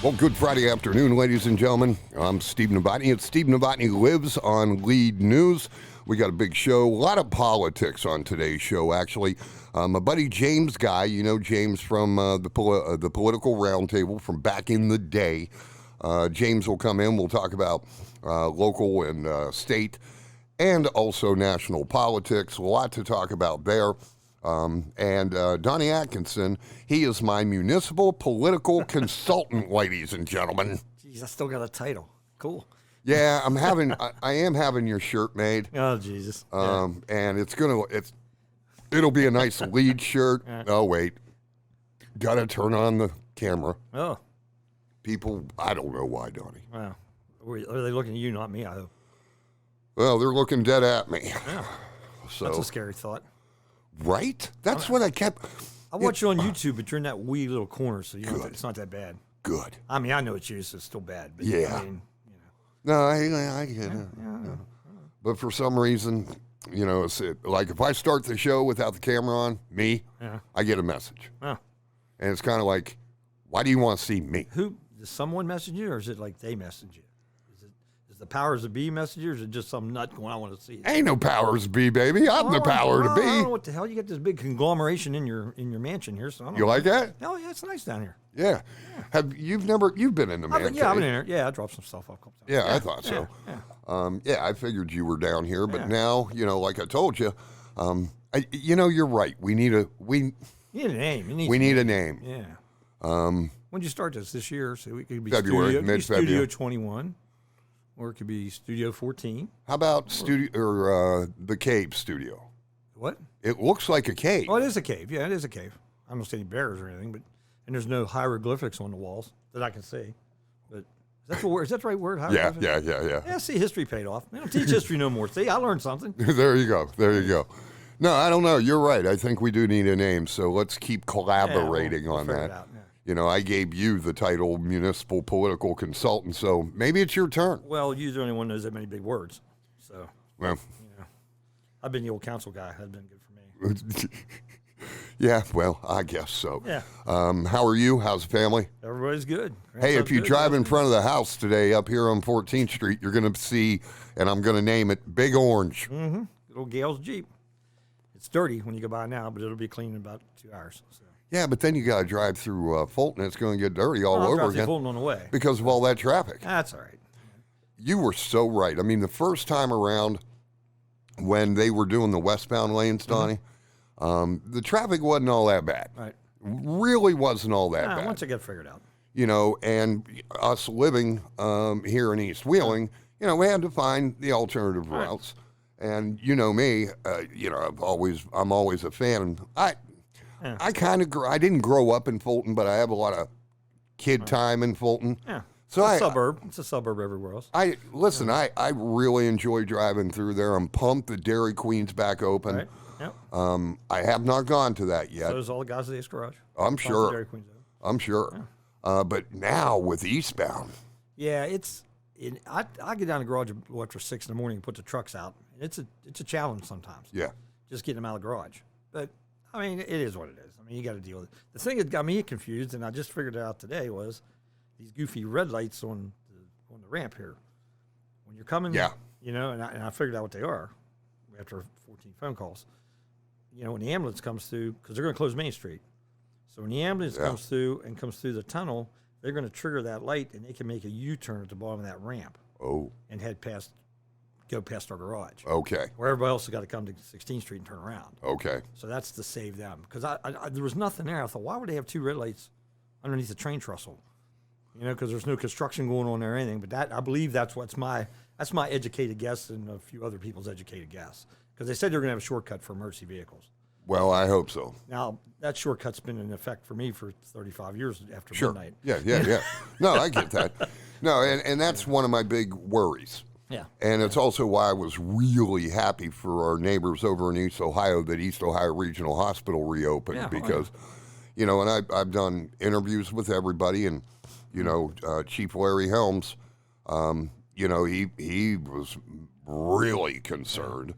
Well, good Friday afternoon, ladies and gentlemen. I'm Steve Novotney. It's Steve Novotney Lives on Lead News. We got a big show, a lot of politics on today's show, actually. My buddy James Guy, you know James from the Political Roundtable from back in the day. James will come in. We'll talk about local and state and also national politics. A lot to talk about there. And Don Atkinson, he is my municipal political consultant, ladies and gentlemen. Jeez, I still got a title. Cool. Yeah, I am having your shirt made. Oh, Jesus. And it'll be a nice lead shirt. Oh, wait. Gotta turn on the camera. Oh. People, I don't know why, Donnie. Wow. Are they looking at you, not me, I hope? Well, they're looking dead at me. Yeah. So, that's a scary thought. Right? That's what I kept. I watch you on YouTube, but you're in that wee little corner, so it's not that bad. Good. I mean, I know it's you, so it's still bad. But yeah. I mean, No, I get it. Yeah. But for some reason, it's like if I start the show without the camera on, I get a message. Oh. And it's kind of like, why do you want to see me? Does someone message you, or is it like they message you? Is the powers that be message you, or is it just some nut going, I want to see it? Ain't no powers to be, baby. I'm the power to be. I don't know what the hell. You got this big conglomeration in your mansion here. So I don't know. Like that? Oh, yeah, it's nice down here. Yeah. You've been in the man cave? Yeah, I've been in there. Yeah, I dropped some stuff off. Yeah, I thought so. Yeah. I figured you were down here, but now, like I told you, you're right. We need a name. We need a name. Yeah. When did you start this year? So it could be February, mid-February. Studio 21, or it could be Studio 14. How about the cave studio? What? It looks like a cave. Oh, it is a cave. Yeah, it is a cave. I don't see any bears or anything, and there's no hieroglyphics on the walls that I can see. But is that the right word? Yeah. Yeah, see, history paid off. They don't teach history no more. See, I learned something. There you go. No, I don't know. You're right. I think we do need a name, so let's keep collaborating on that. Out, yeah. I gave you the title municipal political consultant, so maybe it's your turn. Well, you're the only one who knows that many big words. So, well, I've been the old council guy. That's been good for me. Yeah, well, I guess so. Yeah. How are you? How's the family? Everybody's good. Hey, if you drive in front of the house today up here on 14th Street, you're going to see, and I'm going to name it, Big Orange. Mm-hmm. Good old Gail's Jeep. It's dirty when you go by now, but it'll be clean in about 2 hours. So. Yeah, but then you got to drive through Fulton. It's going to get dirty all over again. Fulton on the way. Because of all that traffic. That's all right. You were so right. I mean, the first time around when they were doing the westbound lanes, Donnie, the traffic wasn't all that bad. Right. Really wasn't all that bad. Once it got figured out. And us living here in East Wheeling, we had to find the alternative routes. And me, I'm always a fan. I didn't grow up in Fulton, but I have a lot of kid time in Fulton. Yeah. So it's a suburb. It's a suburb everywhere else. I really enjoy driving through there. I'm pumped that Dairy Queen's back open. Right. Yep. I have not gone to that yet. So does all the guys at the Ace Garage. I'm sure. Dairy Queen's open. I'm sure. Yeah. But now with eastbound. Yeah, I get down to the garage after 6 in the morning and put the trucks out. And it's a challenge sometimes. Yeah. Just getting them out of the garage. But I mean, it is what it is. I mean, you got to deal with it. The thing that got me confused, and I just figured it out today, was these goofy red lights on the ramp here. When you're coming, and I figured out what they are after 14 phone calls. When the ambulance comes through, because they're going to close Main Street. So when the ambulance comes through the tunnel, they're going to trigger that light, and they can make a U-turn at the bottom of that ramp. Oh. And go past our garage. Okay. Where everybody else has got to come to 16th Street and turn around. Okay. So that's to save them. Because there was nothing there. I thought, why would they have 2 red lights underneath the train trestle? Because there's no construction going on there or anything. But I believe that's my educated guess and a few other people's educated guess. Because they said they're going to have a shortcut for emergency vehicles. Well, I hope so. Now, that shortcut's been in effect for me for 35 years after midnight. Yeah. No, I get that. No, and that's one of my big worries. Yeah. And it's also why I was really happy for our neighbors over in East Ohio that East Ohio Regional Hospital reopened because, and I've done interviews with everybody and, Chief Larry Helms, he was really concerned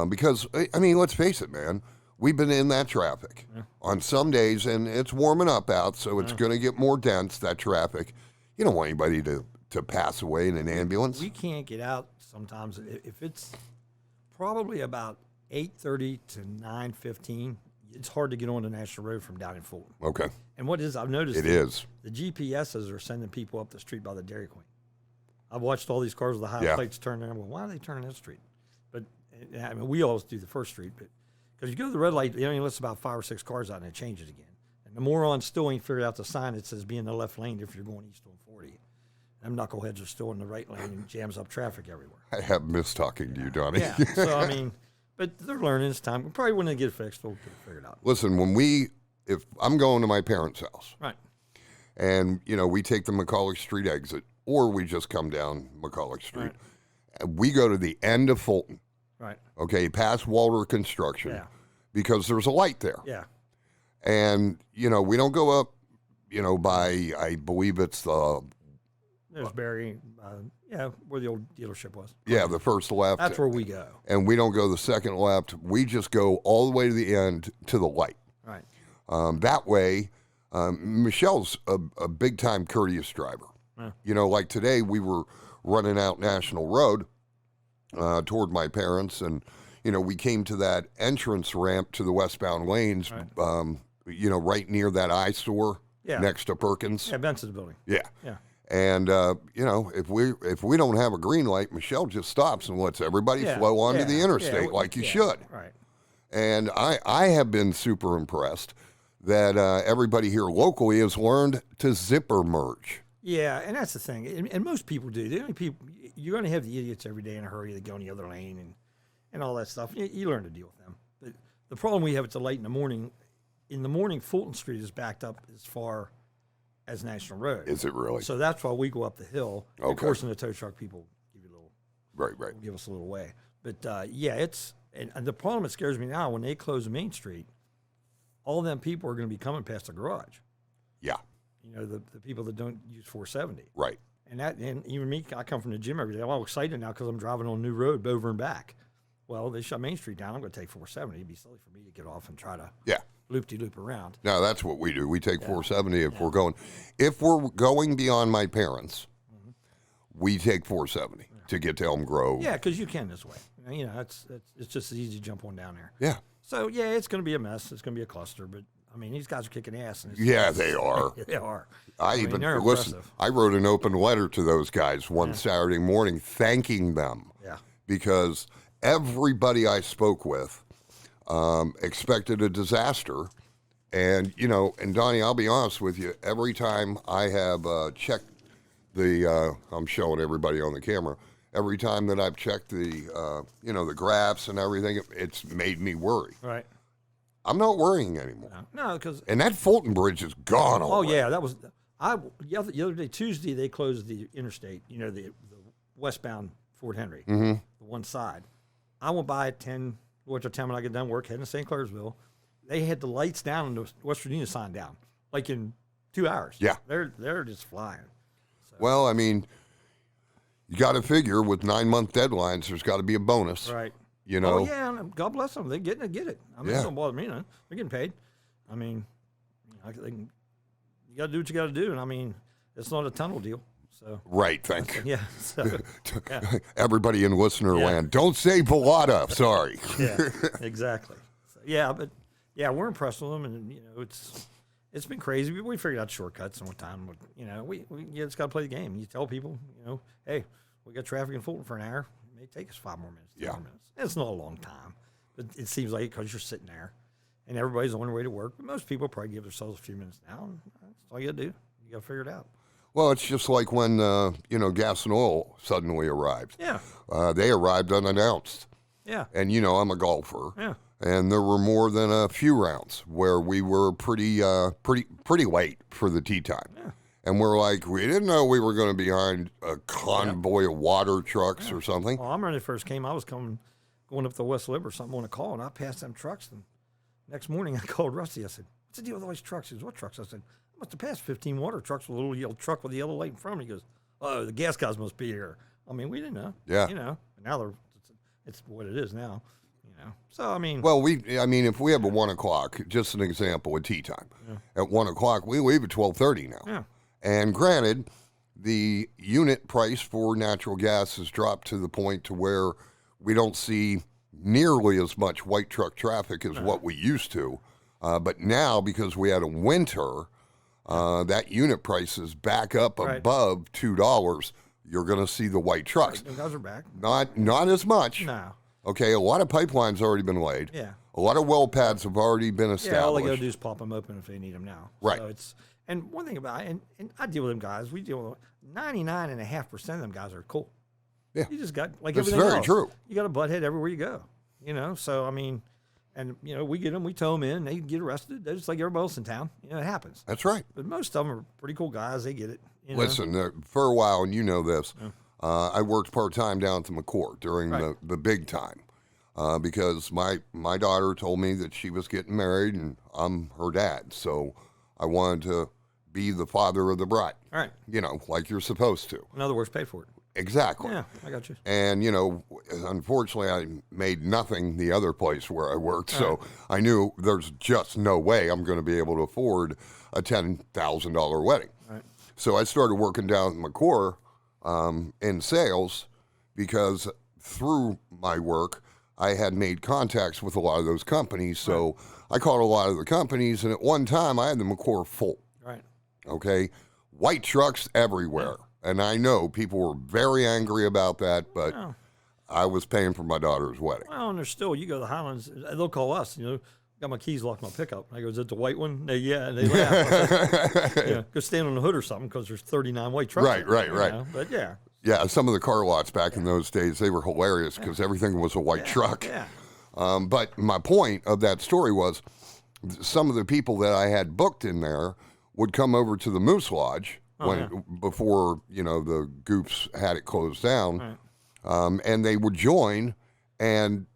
because, let's face it, man, we've been in that traffic on some days and it's warming up out, so it's going to get more dense, that traffic. You don't want anybody to pass away in an ambulance. We can't get out sometimes if it's probably about 8:30 to 9:15. It's hard to get on the National Road from down in Fulton. Okay. And what is I've noticed It is. the GPSs are sending people up the street by the Dairy Queen. I've watched all these cars with the high Yeah. plates turn there. Well, why are they turning that street? But I mean, we always do the first street, but because you go to the red light, it only lets about 5 or 6 cars out and it changes again. And the morons still ain't figured out the sign that says be in the left lane if you're going east on 40. Them knuckleheads are still in the right lane and jams up traffic everywhere. I have missed talking to you, Donnie. Yeah. So I mean, but they're learning. It's time. Probably when they get it fixed, they'll get it figured out. Listen, if I'm going to my parents' house, Right. and we take the McCulloch Street exit, or we just come down McCulloch Street, Right. and we go to the end of Fulton. Right. Okay, past Walter Construction, Yeah. because there's a light there, Yeah. and we don't go up, by I believe it's There's Barry. Where the old dealership was. the first left. That's where we go. And we don't go the second left. We just go all the way to the end to the light. Right. That way, Michelle's a big-time courteous driver. Yeah. Like today, we were running out National Road toward my parents, and, we came to that entrance ramp to the westbound lanes, Right. Right near that eyesore Yeah. next to Perkins. Yeah, Benson's building. Yeah. Yeah. And, if we don't have a green light, Michelle just stops and lets everybody Yeah. flow onto Yeah. the interstate Yeah. like you Yeah. should. Right. And I have been super impressed that everybody here locally has learned to zipper merge. Yeah, and that's the thing. And most people do. The only people you're going to have the idiots every day in a hurry that go in the other lane and all that stuff. You learn to deal with them. But the problem we have at the light in the morning. In the morning, Fulton Street is backed up as far as National Road. Is it really? So that's why we go up the hill. Of Okay. course, in the tow truck, people give you a little, Right. give us a little way. But it's and the problem that scares me now when they close Main Street, all them people are going to be coming past the garage. Yeah. The people that don't use 470. Right. And even me, I come from the gym every day. I'm all excited now because I'm driving on a new road over and back. Well, they shut Main Street down. I'm going to take 470. It'd be silly for me to get off and try to loop-de-loop around. No, that's what we do. We take 470 if we're going beyond my parents. We take 470 to get to Elm Grove. Yeah, because you can this way. It's just as easy to jump on down there. Yeah. So it's going to be a mess. It's going to be a cluster. But I mean, these guys are kicking ass. And They are. They are. I mean, even they're listen. impressive. I wrote an open letter to those guys one Saturday morning, thanking them. Yeah. Because everybody I spoke with expected a disaster, and Donnie, I'll be honest with you. Every time I have checked I'm showing everybody on the camera. Every time that I've checked the graphs and everything, it's made me worry. Right. I'm not worrying anymore. No, because And that Fulton Bridge is gone already. yeah, that was the other day, Tuesday, they closed the interstate. The westbound Fort Henry, the one side. I went by at 10. Which time when I get done work, heading to St. Clairsville, they had the lights down and the West Virginia sign down, like in 2 hours. Yeah. They're just flying. So. Well, I mean, you got to figure with 9-month deadlines, there's got to be a bonus. Right. Oh yeah, and God bless them. They're getting it. Get it. I mean, it don't bother me none. They're getting paid. I mean, you got to do what you got to do, and I mean, it's not a tunnel deal. So. Right, thank you. Yeah. So, Everybody in listener land, don't say Pilata. Sorry. Yeah, exactly. So, we're impressed with them, and it's been crazy. We figured out shortcuts and what time. We just got to play the game. You tell people, hey, we got traffic in Fulton for an hour. It may take us 5 more minutes, 10 more minutes. It's not a long time, but it seems like it because you're sitting there, and everybody's on their way to work. But most people probably give themselves a few minutes now. And that's all you got to do. You got to figure it out. Well, it's just like when, gas and oil suddenly arrived. Yeah. They arrived unannounced. Yeah. And, I'm a golfer. Yeah. And there were more than a few rounds where we were pretty late for the tee time. Yeah. And we're like, we didn't know we were going to be behind a convoy of water trucks or something. Well, I remember when it first came, I was going up the West Lib or something on a call, and I passed them trucks. And next morning, I called Rusty. I said, what's the deal with all these trucks? He goes, what trucks? I said, I must have passed 15 water trucks with a little yellow truck with a yellow light in front of me. He goes, oh, the gas guys must be here. I mean, we didn't know. Yeah. And now it's what it is now. So, I mean. Well, if we have a 1 o'clock, just an example, at tea time. At 1 o'clock, we leave at 12:30 now. Yeah. And granted, the unit price for natural gas has dropped to the point to where we don't see nearly as much white truck traffic as what we used to. But now, because we had a winter, that unit price is back up above $2. You're going to see the white trucks. Them guys are back. Not as much. No. Okay, a lot of pipelines already been laid. Yeah. A lot of well pads have already been established. Yeah, all they got to do is pop them open if they need them now. Right. So and one thing about it, and I deal with them guys, we deal with 99.5% of them guys are cool. Yeah. You just got, like That's everything very else, true. you got a butthead everywhere you go, So, I mean, and, we get them, we tow them in, they get arrested. They're just like everybody else in town. It happens. That's right. But most of them are pretty cool guys. They get it. Listen, for a while, and you know this, I worked part-time down at the McCourt during the big time because my daughter told me that she was getting married, and I'm her dad. So I wanted to be the father of the bride. All right. Like you're supposed to. In other words, pay for it. Exactly. Yeah, I got you. And, unfortunately, I made nothing the other place where I worked. So I knew there's just no way I'm going to be able to afford a $10,000 wedding. Right. So I started working down at McCourt in sales because through my work, I had made contacts with a lot of those companies. So I called a lot of the companies, and at one time I had the McCourt full. Right. Okay? White trucks everywhere. And I know people were very angry about that, but I was paying for my daughter's wedding. Well, and there's still, you go to the Highlands, they'll call us, got my keys locked in my pickup. I go, is it the white one? And they laugh. Go stand on the hood or something because there's 39 white trucks. Right. But yeah. Yeah, some of the car lots back in those days, they were hilarious because everything was a white truck. Yeah. But my point of that story was some of the people that I had booked in there would come over to the Moose Lodge before, the Goops had it closed down. Right. And they would join, and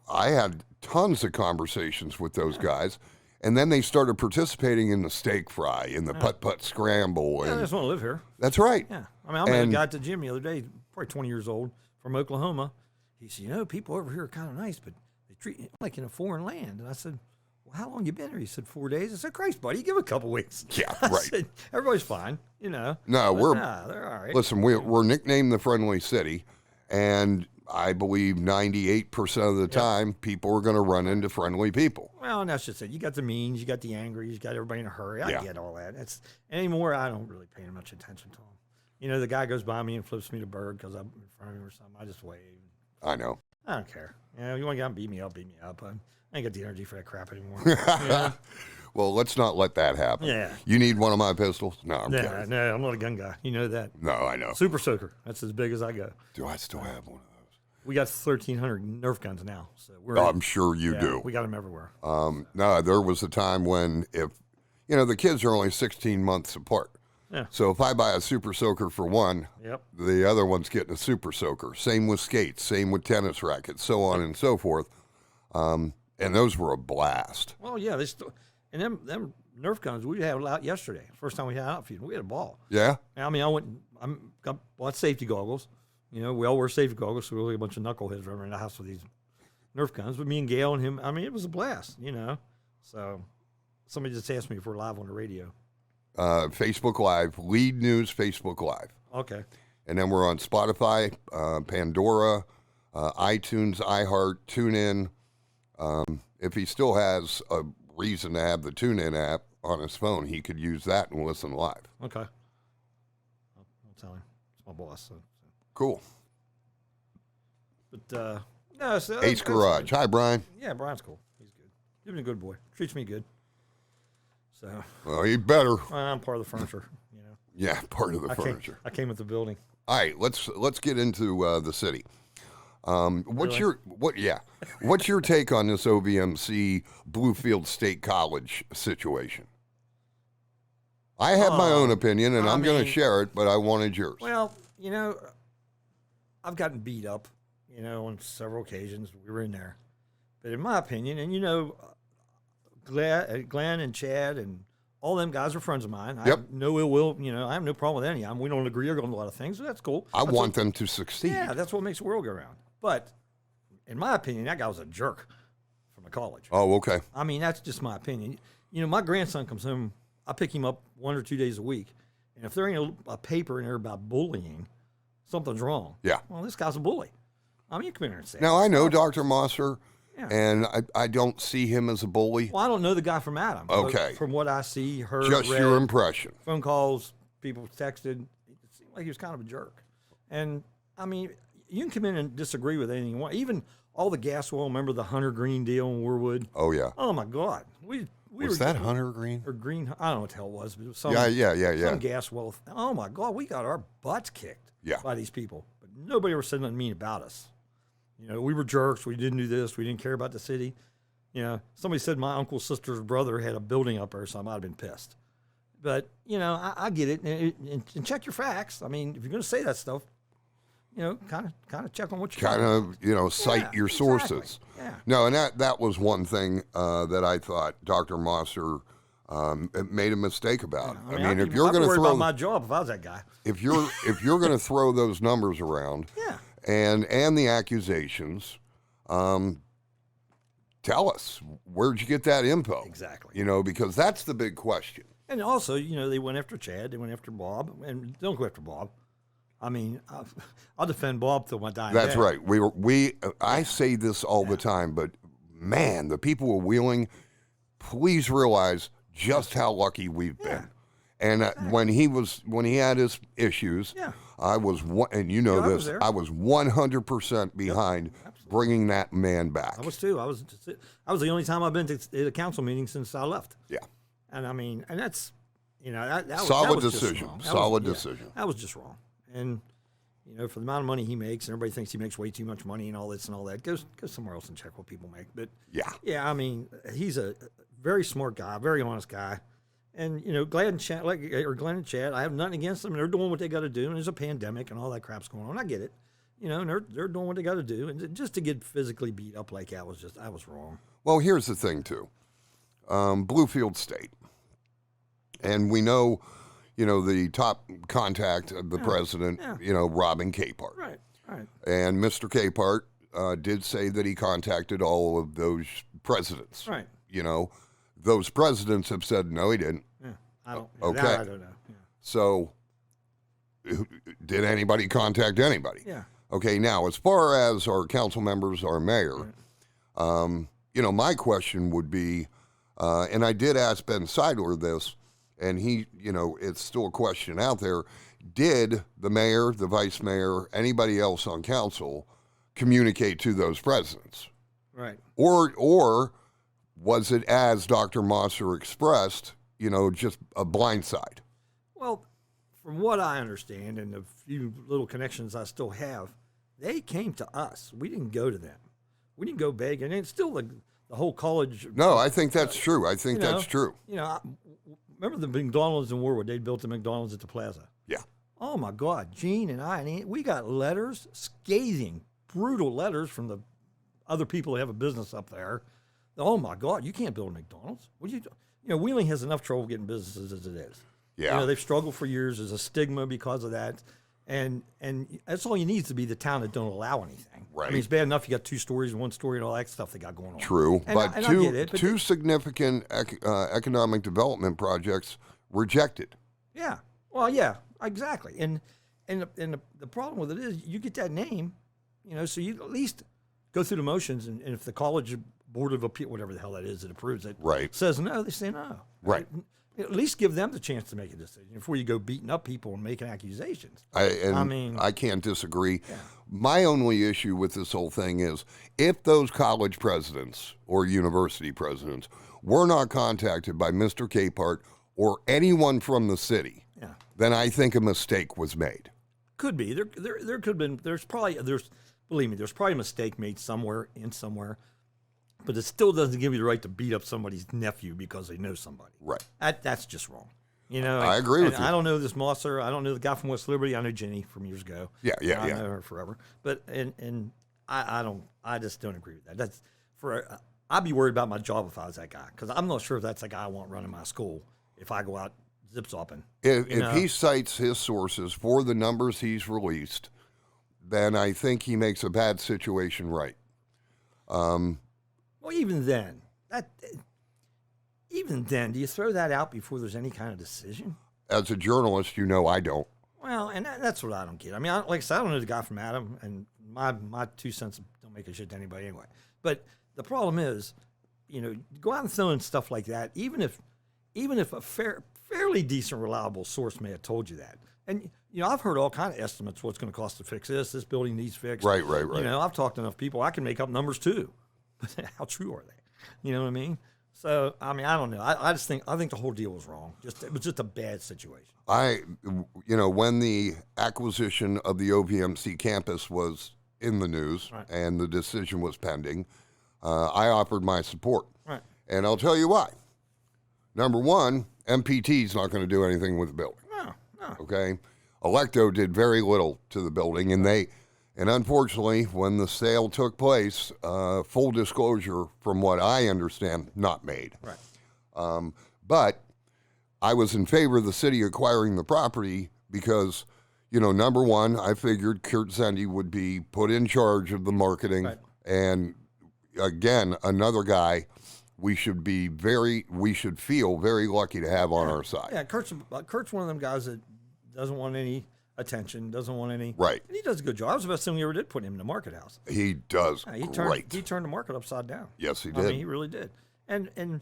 I had tons of conversations with those guys. And then they started participating in the steak fry, in the putt-putt scramble. Yeah, and I just want to live here. That's right. Yeah. I mean, I met a guy at the gym the other day, probably 20 years old, from Oklahoma. He said, people over here are kind of nice, but they treat you like in a foreign land. And I said, well, how long you been here? He said, 4 days. I said, Christ, buddy, give it a couple weeks. Yeah, I right. said, everybody's fine, No, they're all right. Listen, we're nicknamed the Friendly City, and I believe 98% of the time, people are going to run into friendly people. Well, and that's just it. You got the means, you got the angry, you got everybody in a hurry. I get all that. Anymore, I don't really pay much attention to them. The guy goes by me and flips me the bird because I'm in front of him or something. I just wave. I know. I don't care. You want to get out and beat me up, beat me up. I ain't got the energy for that crap anymore. Well, let's not let that happen. Yeah. You need one of my pistols? No, I'm kidding. No, I'm not a gun guy. You know that. No, I know. Super soaker. That's as big as I go. Do I still have one of those? We got 1,300 Nerf guns now. So I'm sure you do. We got them everywhere. No, there was a time when the kids are only 16 months apart. Yeah. So if I buy a super soaker for one, the other one's getting a super soaker. Same with skates, same with tennis rackets, so on and so forth. And those were a blast. Well, yeah, and them Nerf guns we had out yesterday. First time we had outfitting, we had a ball. Yeah. I mean, bought safety goggles. We all wear safety goggles, so we're really a bunch of knuckleheads running around the house with these Nerf guns. But me and Gail and him, I mean, it was a blast. So somebody just asked me if we're live on the radio. Facebook Live, Lead News Facebook Live. Okay. And then we're on Spotify, Pandora, iTunes, iHeart, TuneIn. If he still has a reason to have the TuneIn app on his phone, he could use that and listen live. Okay. I'll tell him. It's my boss. So. Cool. But, no. So Ace Garage. Hi, Brian. Yeah, Brian's cool. He's good. He's been a good boy. Treats me good. So. Well, he better. I'm part of the furniture, Yeah, part of the furniture. I came with the building. All right, let's get into the city. What's your take on this OVMC Bluefield State College situation? I have my own opinion, and I'm going to share it, but I wanted yours. Well, I've gotten beat up, on several occasions. We were in there. But in my opinion, and Glenn and Chad and all them guys are friends of mine. I have no ill will, I have no problem with any of them. We don't agree on a lot of things, so that's cool. I want them to succeed. Yeah, that's what makes the world go round. But in my opinion, that guy was a jerk from the college. Oh, okay. I mean, that's just my opinion. My grandson comes home. I pick him up 1 or 2 days a week, And if there ain't a paper in there about bullying, something's wrong. Yeah. Well, this guy's a bully. I mean, you come in here and say. Now, I know Dr. Mosser, Yeah. and I don't see him as a bully. Well, I don't know the guy from Adam. Okay. But from what I see, heard, Just read, your impression. phone calls, people texted, it seemed like he was kind of a jerk. And, I mean, you can come in and disagree with anything you want. Even all the gas oil, remember the Hunter Green deal in Warwood? Oh, yeah. Oh, my God. We Was were, that Hunter Green? Or Green, I don't know what the hell it was. But it was some, Yeah. some gas well. Oh, my God. We got our butts kicked by these people. But nobody ever said nothing mean about us. You know, we were jerks. We didn't do this. We didn't care about the city. You know, somebody said my uncle's sister's brother had a building up there, so I might have been pissed. But, you know, I get it. And check your facts. I mean, if you're going to say that stuff, you know, kind of check on what you're Kind of, you know, cite your sources. Exactly. Yeah. No, and that was one thing that I thought Dr. Mosser made a mistake about. I mean, if you're going to throw about my job if I was that guy. if you're going to throw those numbers around, and the accusations, tell us, where'd you get that info? Exactly. You know, because that's the big question. And also, you know, they went after Chad, they went after Bob, and don't go after Bob. I mean, I'll defend Bob till my dying That's day. right. I say this all the time, but man, the people of Wheeling, please realize just how lucky we've been. And when he had his issues, I was and you know this, I was 100% behind bringing that man back. I was too. I was the only time I've been to a council meeting since I left. Yeah. And I mean, and that's, you know, that solid was decision. Just wrong. Solid decision. That was just wrong. And you know, for the amount of money he makes, and everybody thinks he makes way too much money and all this and all that, go somewhere else and check what people make. But yeah, I mean, he's a very smart guy, very honest guy. And you know, Glenn and Chad, I have nothing against them. They're doing what they got to do, and there's a pandemic and all that crap's going on. I get it, you know, and they're doing what they got to do, and just to get physically beat up like that was wrong. Well, here's the thing too, Bluefield State, and we know, you know, the top contact of the president, you know, Robin Capehart. Right. And Mr. Capehart did say that he contacted all of those presidents. Right. You know, those presidents have said no, he didn't. Yeah. I don't. Okay. That I don't know. Yeah. So, did anybody contact anybody? Yeah. Okay. Now, as far as our council members, our mayor, you know, my question would be, and I did ask Ben Seidler this, and he, you know, it's still a question out there. Did the mayor, the vice mayor, anybody else on council communicate to those presidents? Right. Or was it, as Dr. Mosser expressed, you know, just a blindside? Well, from what I understand and the few little connections I still have, they came to us. We didn't go to them. We didn't go beg. And it's still the whole college. No, I think that's true. I think that's true. You know, remember the McDonald's in Warwood? They built the McDonald's at the plaza. Yeah. Oh, my God. Gene and we got letters, scathing, brutal letters from the other people who have a business up there. Oh, my God, you can't build a McDonald's. What do you do? You know, Wheeling has enough trouble getting businesses as it is. Yeah. You know, they've struggled for years. There's a stigma because of that. And that's all you need to be the town that don't allow anything. Right. I mean, it's bad enough you got 2 stories and 1 story and all that stuff they got going on. True. But I get it, two significant economic development projects rejected. Yeah. Well, yeah, exactly. And the problem with it is you get that name, you know, so you at least go through the motions, and if the college board of appeal, whatever the hell that is that approves it, says no, they say no. Right. At least give them the chance to make a decision before you go beating up people and making accusations. I can't disagree. Yeah. My only issue with this whole thing is if those college presidents or university presidents were not contacted by Mr. Capehart or anyone from the city, then I think a mistake was made. Could be. There could have been. Believe me, there's probably a mistake made somewhere. But it still doesn't give you the right to beat up somebody's nephew because they know somebody. Right. That's just wrong. You know. I agree with you. I don't know this Mosser. I don't know the guy from West Liberty. I know Jenny from years ago. Yeah. I know her forever. But and I just don't agree with that. That's I'd be worried about my job if I was that guy, because I'm not sure if that's the guy I want running my school if I go out zip-zopping. If he cites his sources for the numbers he's released, then I think he makes a bad situation right. Well, even then, do you throw that out before there's any kind of decision? as a journalist, you know I don't. Well, and that's what I don't get. I mean, like I said, I don't know the guy from Adam, and my 2 cents don't make a shit to anybody anyway. But the problem is, go out and throw in stuff like that, even if a fairly decent, reliable source may have told you that. And, I've heard all kind of estimates what's going to cost to fix this. This building needs fixed. Right. I've talked to enough people. I can make up numbers too. But how true are they? You know what I mean? So, I mean, I don't know. I think the whole deal was wrong. It was just a bad situation. When the acquisition of the OVMC campus was in the news and the decision was pending, I offered my support. Right. And I'll tell you why. Number one, MPT's not going to do anything with the building. No. Okay? Electo did very little to the building, and unfortunately, when the sale took place, full disclosure, from what I understand, not made. Right. But I was in favor of the city acquiring the property because, number one, I figured Kurt Zendy would be put in charge of the marketing. Right. And again, another guy we should feel very lucky to have on our side. Yeah, Kurt's one of them guys that doesn't want any attention, doesn't want any. Right. And he does a good job. That was the best thing we ever did, put him in the market house. He does great. He turned the market upside down. Yes, he did. I mean, he really did. And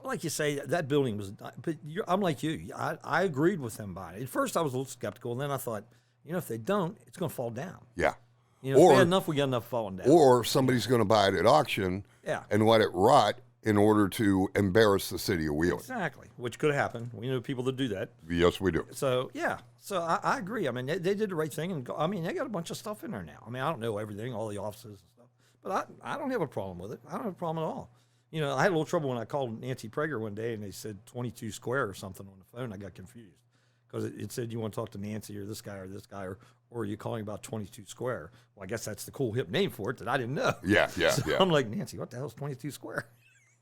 like you say, that building was. But I'm like you. I agreed with them buying it. At first, I was a little skeptical, and then I thought, if they don't, it's going to fall down. Yeah. If they had enough, we got enough falling down. Or somebody's going to buy it at auction. Yeah. And let it rot in order to embarrass the city of Wheeling. Exactly, which could happen. We know people that do that. Yes, we do. So, yeah. So, I agree. I mean, they did the right thing. And, they got a bunch of stuff in there now. I mean, I don't know everything, all the offices and stuff. But I don't have a problem with it. I don't have a problem at all. I had a little trouble when I called Nancy Prager one day, and they said 22 square or something on the phone. I got confused because it said you want to talk to Nancy or this guy, or are you calling about 22 square? Well, I guess that's the cool hip name for it that I didn't know. Yeah. So I'm like, Nancy, what the hell is 22 square?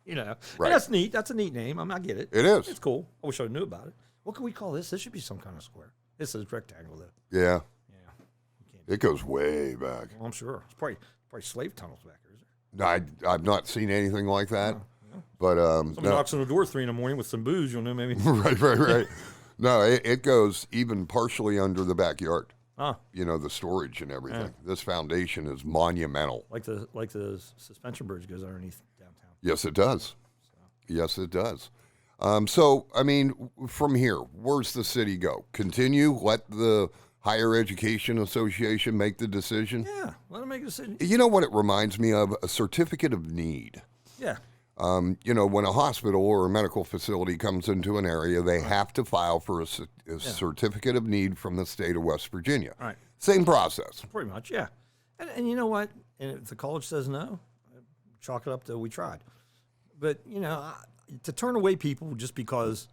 Right. And that's neat. That's a neat name. I get it. It is. It's cool. I wish I knew about it. What can we call this? This should be some kind of square. This is rectangle, though. Yeah. Yeah. It goes way back. Well, I'm sure. It's probably slave tunnels back there, is No, I've not seen anything like that. Yeah. But somebody knocks on the door 3 a.m. with some booze, you'll know maybe. Right. No, it goes even partially under the backyard. Ah. The storage and everything. Yeah. This foundation is monumental. Like the suspension bridge goes underneath downtown. Yes, it does. Yes, it does. So, I mean, from here, where's the city go? Continue? Let the Higher Education Association make the decision? Yeah, let them make a decision. You know what it reminds me of? A certificate of need. Yeah. When a hospital or a medical facility comes into an area, they have to file for a certificate of need from the state of West Virginia. Right. Same process. Pretty much, yeah. And you know what? And if the college says no, chalk it up to we tried. But, to turn away people just because,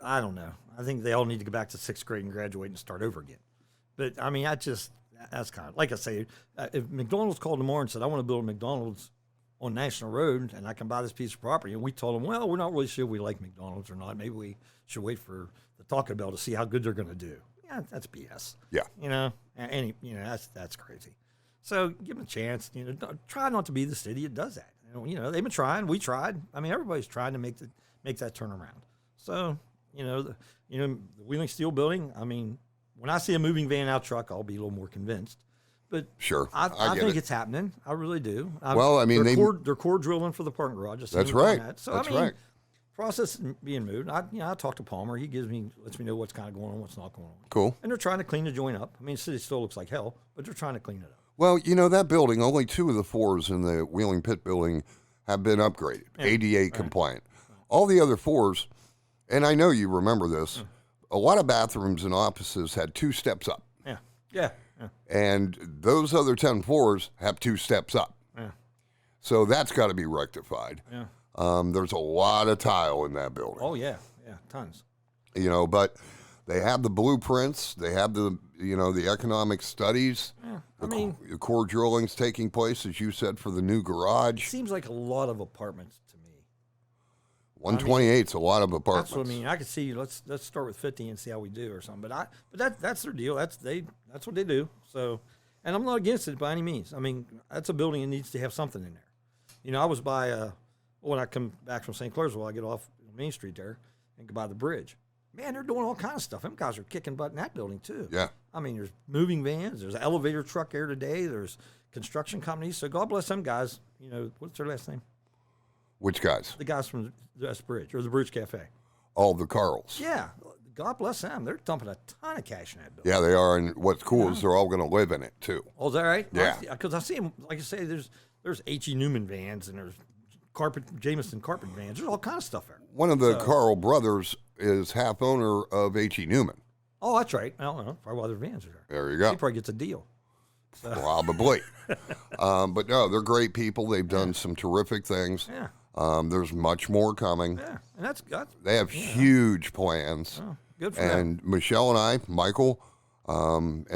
I don't know. I think they all need to go back to 6th grade and graduate and start over again. But, I mean, that's kind of, like I say, if McDonald's called tomorrow and said, I want to build a McDonald's on National Road and I can buy this piece of property, and we told them, well, we're not really sure we like McDonald's or not. Maybe we should wait for the Taco Bell to see how good they're going to do. Yeah, that's BS. Yeah. That's crazy. So give them a chance. Try not to be the city that does that. They've been trying. We tried. I mean, everybody's trying to make that turnaround. So, the Wheeling Steel Building. I mean, when I see a moving van out truck, I'll be a little more convinced. But sure, I think it's happening. I really do. Well, I mean, they're core drilling for the parking garage. That's right. So that's right. Process being moved. I talk to Palmer. He lets me know what's kind of going on, what's not going on. Cool. And they're trying to clean the joint up. I mean, the city still looks like hell, but they're trying to clean it up. Well, that building, only 2 of the 4s in the Wheeling Pit building have been upgraded, ADA compliant. All the other 4s, and I know you remember this, a lot of bathrooms and offices had 2 steps up. Yeah. And those other 10 floors have 2 steps up. Yeah. So that's got to be rectified. Yeah. There's a lot of tile in that building. Oh, yeah, tons. But they have the blueprints. They have the economic studies. Yeah, the core drilling's taking place, as you said, for the new garage. It seems like a lot of apartments to me. 128's a lot of apartments. That's what I mean. I could see. Let's start with 50 and see how we do or something. But that's their deal. That's what they do. So, and I'm not against it by any means. I mean, that's a building that needs to have something in there. I was by when I come back from St. Clairsville, I get off Main Street there and go by the bridge. Man, they're doing all kinds of stuff. Them guys are kicking butt in that building, too. Yeah. I mean, there's moving vans. There's an elevator truck there today. There's construction companies. So God bless them guys. You know, what's their last name? Which guys? The guys from the West Bridge or the Bridge Cafe. All the Carls. Yeah. God bless them. They're dumping a ton of cash in that building. Yeah, they are. And what's cool is they're all going to live in it, too. Oh, is that right? Yeah. Because I see them, like I say, there's H.E. Newman vans and there's Jameson carpet vans. There's all kinds of stuff there. One of the Carl brothers is half owner of H.E. Newman. Oh, that's right. I don't know. Probably why their vans are there. There you go. He probably gets a deal. So. Probably. But no, they're great people. They've done some terrific things. Yeah. There's much more coming. Yeah. And that's They have huge plans. Oh, good for them. And Michelle and I, Michael, and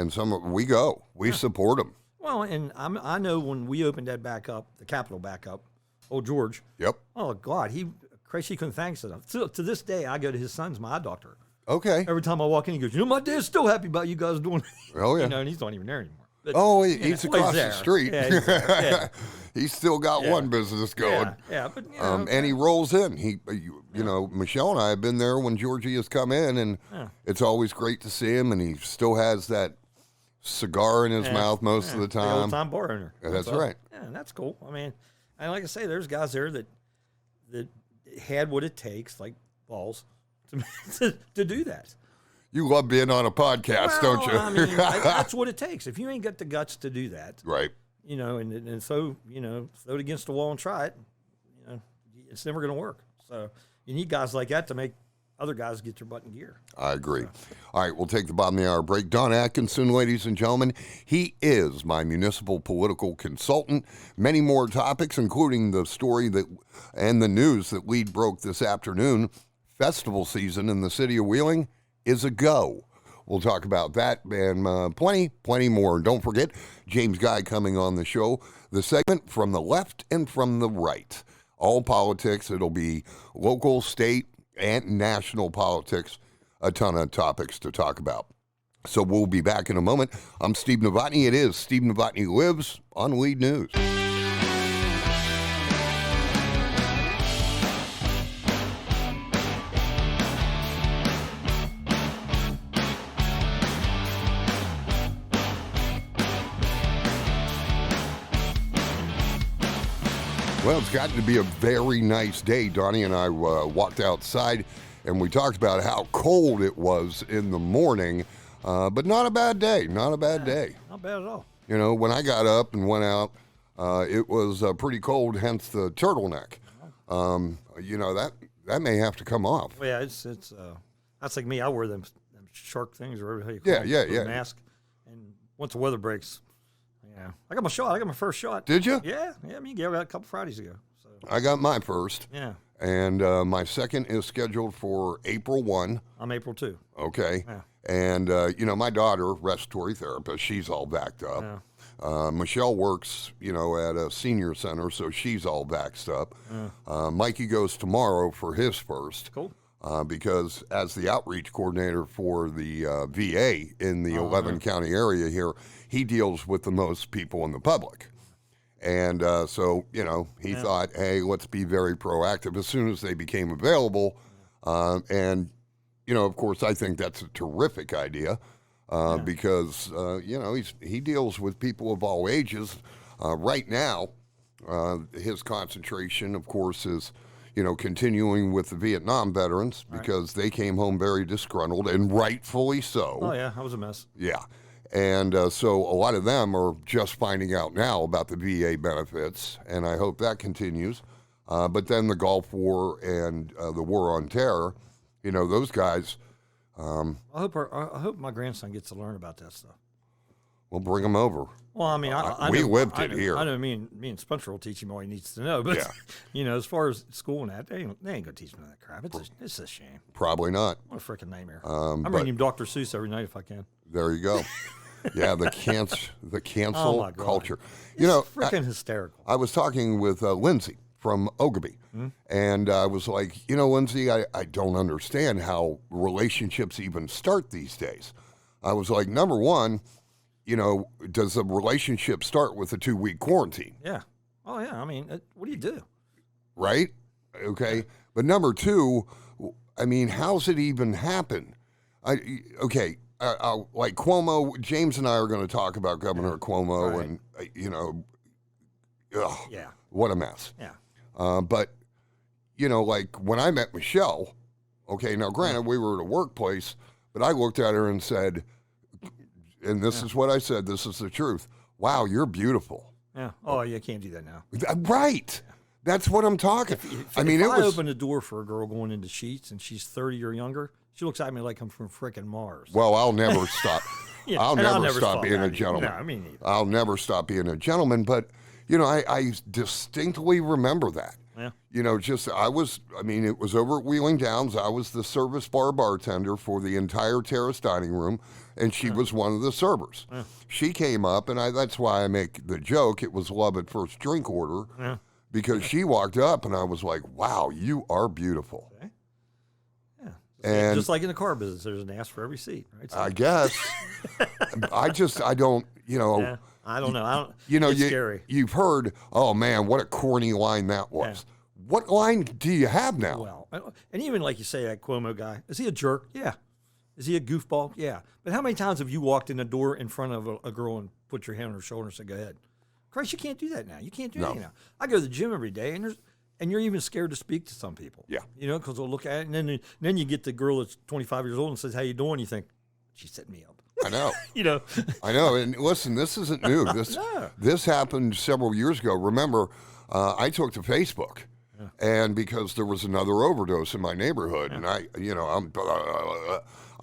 we support them. Well, and I know when we opened that back up, the Capitol back up, old George. Yep. Oh, God. He couldn't thank us enough. To this day, I go to his son's my eye doctor. Okay. Every time I walk in, he goes, you know, my dad's still happy about you guys doing it. Oh, yeah. You know, and he's not even there anymore. But, He's across the street. Yeah, He's still got one business going. Yeah, but, you know, and he rolls in. You know, Michelle and I have been there when Georgie has come in, and it's always great to see him, and he still has that cigar in his mouth most of the time. The old-time bar owner. That's right. Yeah, and that's cool. I mean, and like I say, there's guys there that had what it takes, like balls, to do that. You love being on a podcast, don't you? I mean, that's what it takes. If you ain't got the guts to do that, right? You know, and so, you know, throw it against the wall and try it. You know, it's never going to work. So you need guys like that to make other guys get their butt in gear. I agree. All right, we'll take the bottom of the hour break. Don Atkinson, ladies and gentlemen, he is my municipal political consultant. Many more topics, including the story and the news that Lead broke this afternoon. Festival season in the city of Wheeling is a go. We'll talk about that and plenty more. Don't forget, James Guy coming on the show. The segment from the left and from the right. All politics. It'll be local, state, and national politics. A ton of topics to talk about. So we'll be back in a moment. I'm Steve Novotney. It is Steve Novotney Lives on Lead News. Well, it's gotten to be a very nice day. Donnie and I walked outside, and we talked about how cold it was in the morning, but not a bad day. Not a bad day. Not bad at all. You know, when I got up and went out, it was pretty cold, hence the turtleneck. You know, that may have to come off. Well, yeah, it's that's like me. I wear them shark things or whatever you call them. Yeah. Mask. And once the weather breaks, yeah, I got my shot. I got my first shot. Did you? Yeah. I mean, I got a couple Fridays ago. So I got my first. yeah, And my second is scheduled for April 1. I'm April 2. Okay. Yeah. And, you know, my daughter, respiratory therapist, she's all backed up. Yeah. Michelle works, you know, at a senior center, so she's all vaxxed up. Mikey goes tomorrow for his first. Cool. Because as the outreach coordinator for the VA in the 11 county area here, he deals with the most people in the public. And so, you know, he thought, hey, let's be very proactive as soon as they became available. And, you know, of course, I think that's a terrific idea because, you know, he deals with people of all ages. Right now, his concentration, of course, is, you know, continuing with the Vietnam veterans because they came home very disgruntled, and rightfully so. Oh, yeah, that was a mess. Yeah. And so a lot of them are just finding out now about the VA benefits, and I hope that continues. But then the Gulf War and the War on Terror, you know, those guys. I hope my grandson gets to learn about that stuff. We'll bring them over. Well, I mean, I we know, lived I it know, here. I know me and Spencer will teach him all he needs to know. But, you know, as far as school and that, they ain't going to teach him that crap. It's a shame. Probably not. What a freaking nightmare. I'm reading him Dr. Seuss every night if I can. There you go. Yeah, the cancel culture. You know, freaking hysterical. I was talking with Lindsay from Ogilvy, and I was like, you know, Lindsay, I don't understand how relationships even start these days. I was like, number one, you know, does a relationship start with a 2-week quarantine? Yeah. Oh, yeah. I mean, what do you do? Right? Okay. But number two, I mean, how's it even happen? Okay, like Cuomo, James and I are going to talk about Governor Cuomo, Right. and you know, ugh, Yeah. what a mess. Yeah. But you know, like when I met Michelle, okay, now granted we were at a workplace, but I looked at her and said, and this is what I said, this is the truth. Wow, you're beautiful. Yeah. Oh, you can't do that now. Right. That's what I'm talking. If I mean, if it I was. open the door for a girl going into sheets and she's 30 or younger, she looks at me like I'm from frickin' Mars. Well, I'll never stop. Yeah, I'll and never stop being a at you. gentleman. No, me neither. I'll never stop being a gentleman. But, you know, I distinctly remember that. Yeah. You know, it was over at Wheeling Downs. I was the service bar bartender for the entire terrace dining room, and she was one of the servers. Yeah. She came up, and that's why I make the joke. It was love at first drink order. Yeah. Because she walked up, and I was like, wow, you are beautiful. Okay. Yeah. And just like in the car business, there's an ass for every seat, right? So, I guess. I don't, you know. yeah, I don't know. You know, it's scary. You've heard, oh man, what a corny line that was. What line do you have now? Well, and even like you say, that Cuomo guy, is he a jerk? Yeah. Is he a goofball? Yeah. But how many times have you walked in the door in front of a girl and put your hand on her shoulder and said, go ahead? Christ, you can't do that now. You can't do anything now. I go to the gym every day, and you're even scared to speak to some people. Yeah. You know, because they'll look at it, and then you get the girl that's 25 years old and says, how you doing? You think, she's setting me up. I know. You know. I know. And listen, this isn't new. This happened several years ago. Remember, I took to Facebook. And because there was another overdose in my neighborhood, and I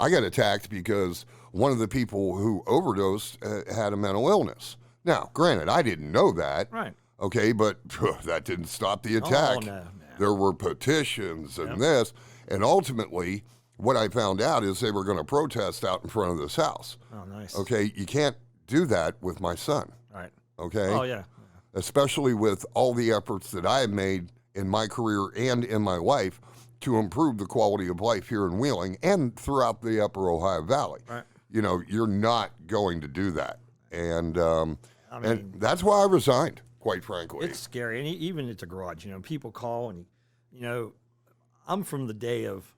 got attacked because one of the people who overdosed had a mental illness. Now, granted, I didn't know that. Right. Okay, but that didn't stop the attack. Oh, no. There were petitions and this, and ultimately, what I found out is they were going to protest out in front of this house. Oh, nice. Okay, you can't do that with my son. Right. Okay. Oh, yeah. Especially with all the efforts that I have made in my career and in my life to improve the quality of life here in Wheeling and throughout the Upper Ohio Valley. Right. You know, you're not going to do that, and mean, that's why I resigned. Quite frankly, it's scary, and even at the garage, you know, people call, and you know, I'm from the day of,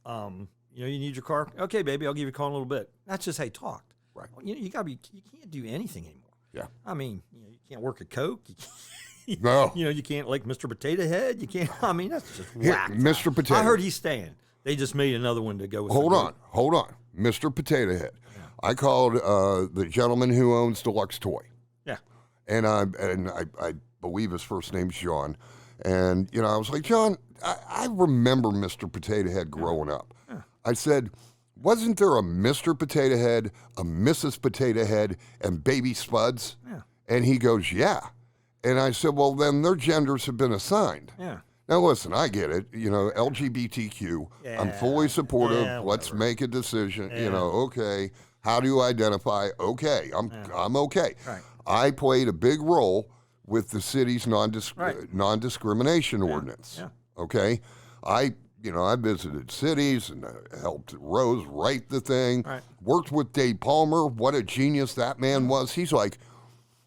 you know, you need your car, okay, baby, I'll give you a call in a little bit. That's just how you talked. Right. Well, you can't do anything anymore. Yeah. I mean, you know, you can't work at Coke. No. You know, you can't like Mr. Potato Head. You can't. I mean, that's just Here, whack. Mr. Potato. I heard he's staying. They just made another one to go with. Hold on, Mr. Potato Head. Yeah. I called the gentleman who owns Deluxe Toy. Yeah. And I believe his first name's John. And, you know, I was like, John, I remember Mr. Potato Head growing up. Yeah. I said, wasn't there a Mr. Potato Head, a Mrs. Potato Head, and Baby Spuds? Yeah. And he goes, yeah. And I said, well, then their genders have been assigned. Yeah. Now, listen, I get it. You know, LGBTQ, I'm fully supportive. Yeah, let's make a decision. Yeah. You know, okay. How do you identify? Okay. I'm okay. Right. I played a big role with the city's non-discrimination ordinance. Yeah. Okay. I visited cities and helped Rose write the thing. Right. Worked with Dave Palmer. What a genius that man was. He's like,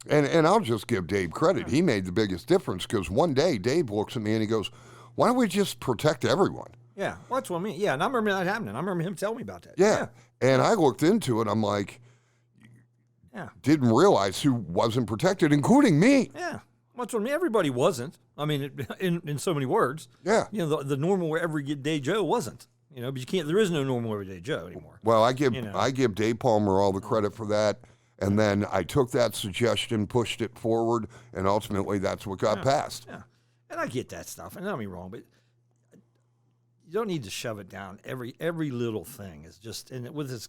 and I'll just give Dave credit. He made the biggest difference because one day Dave looks at me and he goes, why don't we just protect everyone? Yeah. Well, that's what I mean. Yeah. And I remember that happening. I remember him telling me about that. Yeah. And I looked into it. I'm like, didn't realize who wasn't protected, including me. Yeah. Well, that's what I mean. Everybody wasn't. I mean, in so many words. Yeah. You know, the normal everyday Joe wasn't. You know, but you can't. There is no normal everyday Joe anymore. Well, I give Dave Palmer all the credit for that. And then I took that suggestion, pushed it forward, and ultimately that's what got passed. Yeah, and I get that stuff, and don't get me wrong, but you don't need to shove it down. Every little thing is just, and with this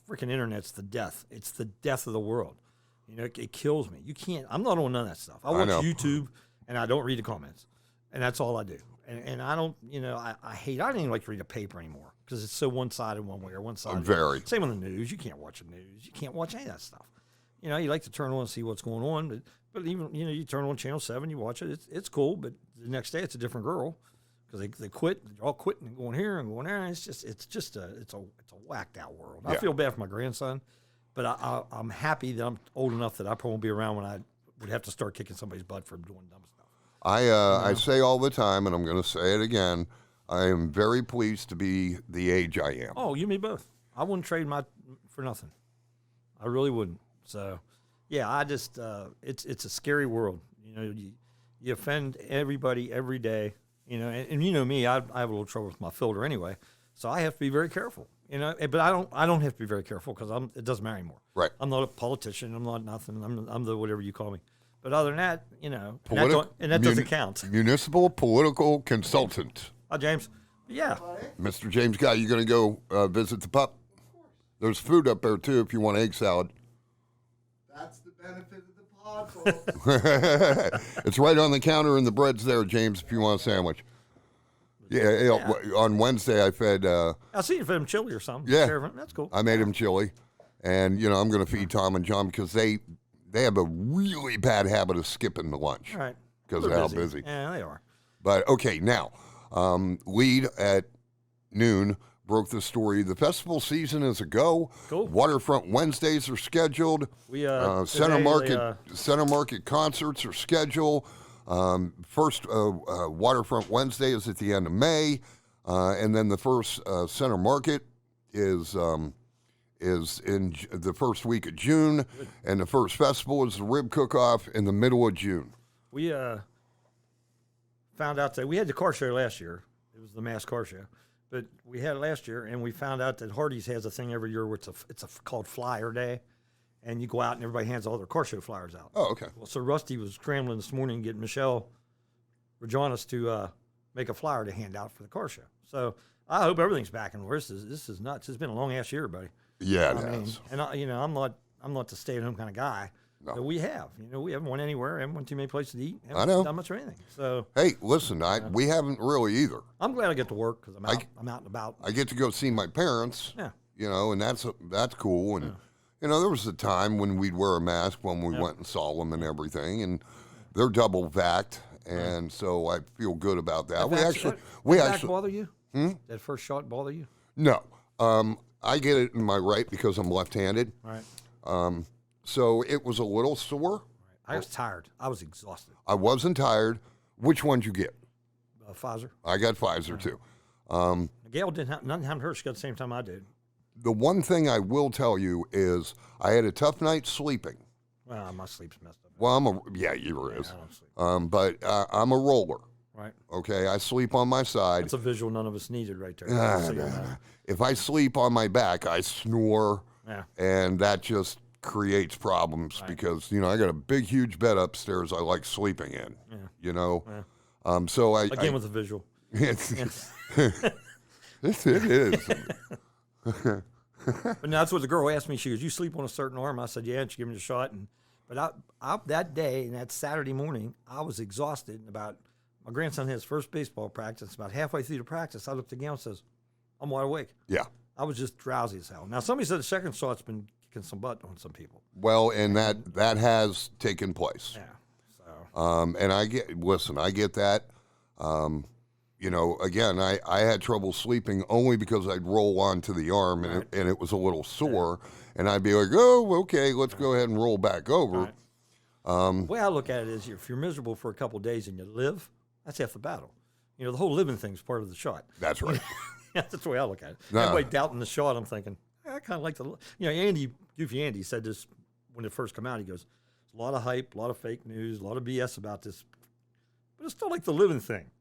freaking internet's the death. It's the death of the world. You know, it kills me. You can't. I'm not on none of that stuff. I watch YouTube, and I don't read the comments, and that's all I do. And I don't, you know, I don't even like to read a paper anymore because it's so one-sided one way or one-sided. Very. Same with the news. You can't watch the news. You can't watch any of that stuff. You know, you like to turn on and see what's going on, but even, you know, you turn on Channel 7, you watch it. It's cool, but the next day it's a different girl because they quit. They're all quitting and going here and going there. And it's a whacked out world. Yeah. I feel bad for my grandson, but I'm happy that I'm old enough that I probably won't be around when I would have to start kicking somebody's butt for doing dumb stuff. I say all the time, and I'm going to say it again, I am very pleased to be the age I am. Oh, you and me both. I wouldn't trade my for nothing. I really wouldn't. So, yeah, I just it's a scary world. You know, you offend everybody every day. You know, and you know me, I have a little trouble with my filter anyway, so I have to be very careful. You know, but I don't have to be very careful because it doesn't matter anymore. Right. I'm not a politician. I'm not nothing. I'm the whatever you call me. But other than that, you know, and that doesn't count. Municipal political consultant. Hi, James. Yeah. Mr. James Guy, you going to go visit the pup? There's food up there, too, if you want egg salad. That's the benefit of the pod, folks. It's right on the counter, and the bread's there, James, if you want a sandwich. Yeah. On Wednesday, I fed... I see you fed him chili or something. Yeah. That's cool. I made him chili. And, you know, I'm going to feed Tom and John because they have a really bad habit of skipping the lunch. All right. Because of how busy. Yeah, they are. But, okay, now... Lead at noon broke the story. The festival season is a go. Cool. Waterfront Wednesdays are scheduled. We Center Market concerts are scheduled. First Waterfront Wednesday is at the end of May, and then the first Center Market is in the first week of June, and the first festival is the Rib Cook-Off in the middle of June. We found out that we had the car show last year. It was the mass car show, but we had it last year, and we found out that Hardee's has a thing every year where it's called Flyer Day, and you go out and everybody hands all their car show flyers out. Oh, okay. Well, so Rusty was scrambling this morning to get Michelle Rajonis to make a flyer to hand out for the car show. So I hope everything's back in order. This is nuts. It's been a long ass year, buddy. Yeah, it I mean, has. and I'm not the stay at home kind of guy. No. But we haven't went anywhere, haven't went too many places to eat, I haven't know. done much or anything. So Hey, listen, we haven't really either. I'm glad I get to work because I'm out and about. I get to go see my parents. Yeah. You know, and that's cool. And you know, there was a time when we'd wear a mask when we went and saw them and everything, and they're double vaxxed, and so I feel good about that. Did that bother you? That first shot bother you? No, I get it in my right because I'm left-handed. Right. So it was a little sore. I was tired. I was exhausted. I wasn't tired. Which one'd you get? Pfizer. I got Pfizer too. Gail didn't have nothing happened to her. She got the same time I did. The one thing I will tell you is I had a tough night sleeping. Well, my sleep's messed up. Well, you is. I don't sleep. But I'm a roller. Right. Okay, I sleep on my side. That's a visual none of us needed right there. If I sleep on my back, I snore, Yeah. and that just creates problems because, you know, I got a big, huge bed upstairs I like sleeping in, you know. Yeah. So I... Again with the visual. It is. But now that's what the girl asked me. She goes, "You sleep on a certain arm?" I said, "Yeah." And she gave me a shot. But I that day and that Saturday morning, I was exhausted. My grandson had his first baseball practice. About halfway through the practice, I looked again and says, "I'm wide awake." Yeah. I was just drowsy as hell. Now somebody said the second shot's been kicking some butt on some people. Well, and that has taken place. Yeah. So. And I get that. You know, again, I had trouble sleeping only because I'd roll onto the arm and it was a little sore, and I'd be like, oh, okay, let's go ahead and roll back over. The way I look at it is, if you're miserable for a couple of days and you live, that's half the battle. You know, the whole living thing's part of the shot. That's right. That's the way I look at it. Everybody doubting the shot, I'm thinking, I kind of like Goofy Andy said this when it first came out. He goes, "There's a lot of hype, a lot of fake news, a lot of BS about this, but it's still like the living thing."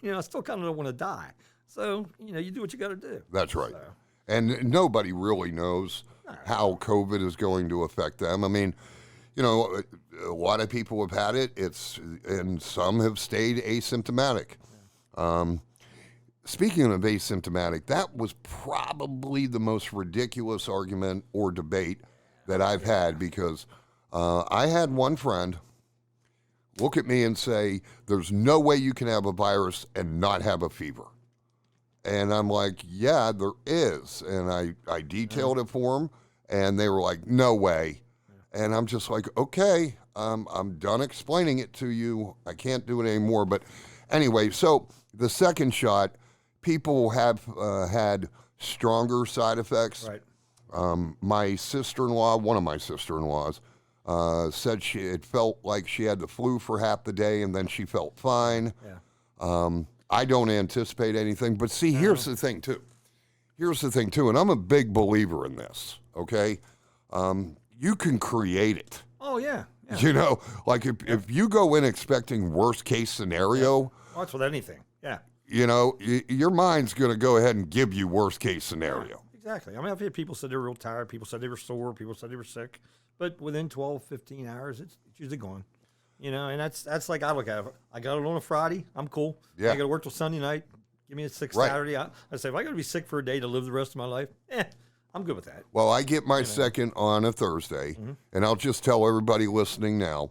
You know, I still kind of don't want to die. So, you know, you do what you got to do. That's right. So. And nobody really knows how COVID is going to affect them. I mean, you know, a lot of people have had it. And some have stayed asymptomatic. Yeah. Speaking of asymptomatic, that was probably the most ridiculous argument or debate that I've had, because I had one friend look at me and say, "There's no way you can have a virus and not have a fever." And I'm like, "Yeah, there is." And I detailed it for them, and they were like, "No way." And I'm just like, "Okay, I'm done explaining it to you. I can't do it anymore." But anyway, so the second shot, people have had stronger side effects. Right. My sister-in-law, one of my sister-in-laws, said it felt like she had the flu for half the day, and then she felt fine. Yeah. I don't anticipate anything. But see, here's the thing, too. And I'm a big believer in this, okay? You can create it. Oh, yeah. You know, like if you go in expecting worst case scenario, Well, that's with anything. Yeah. you know, your mind's going to go ahead and give you worst case scenario. Exactly. I mean, I've had people said they were real tired. People said they were sore. People said they were sick. But within 12, 15 hours, it's usually gone. You know, and that's like I look at it. I got it on a Friday. I'm cool. Yeah. I got to work till Sunday night. Give me a sick Right. Saturday. I say, if I got to be sick for a day to live the rest of my life, I'm good with that. Well, I get my second on a Thursday, and I'll just tell everybody listening now,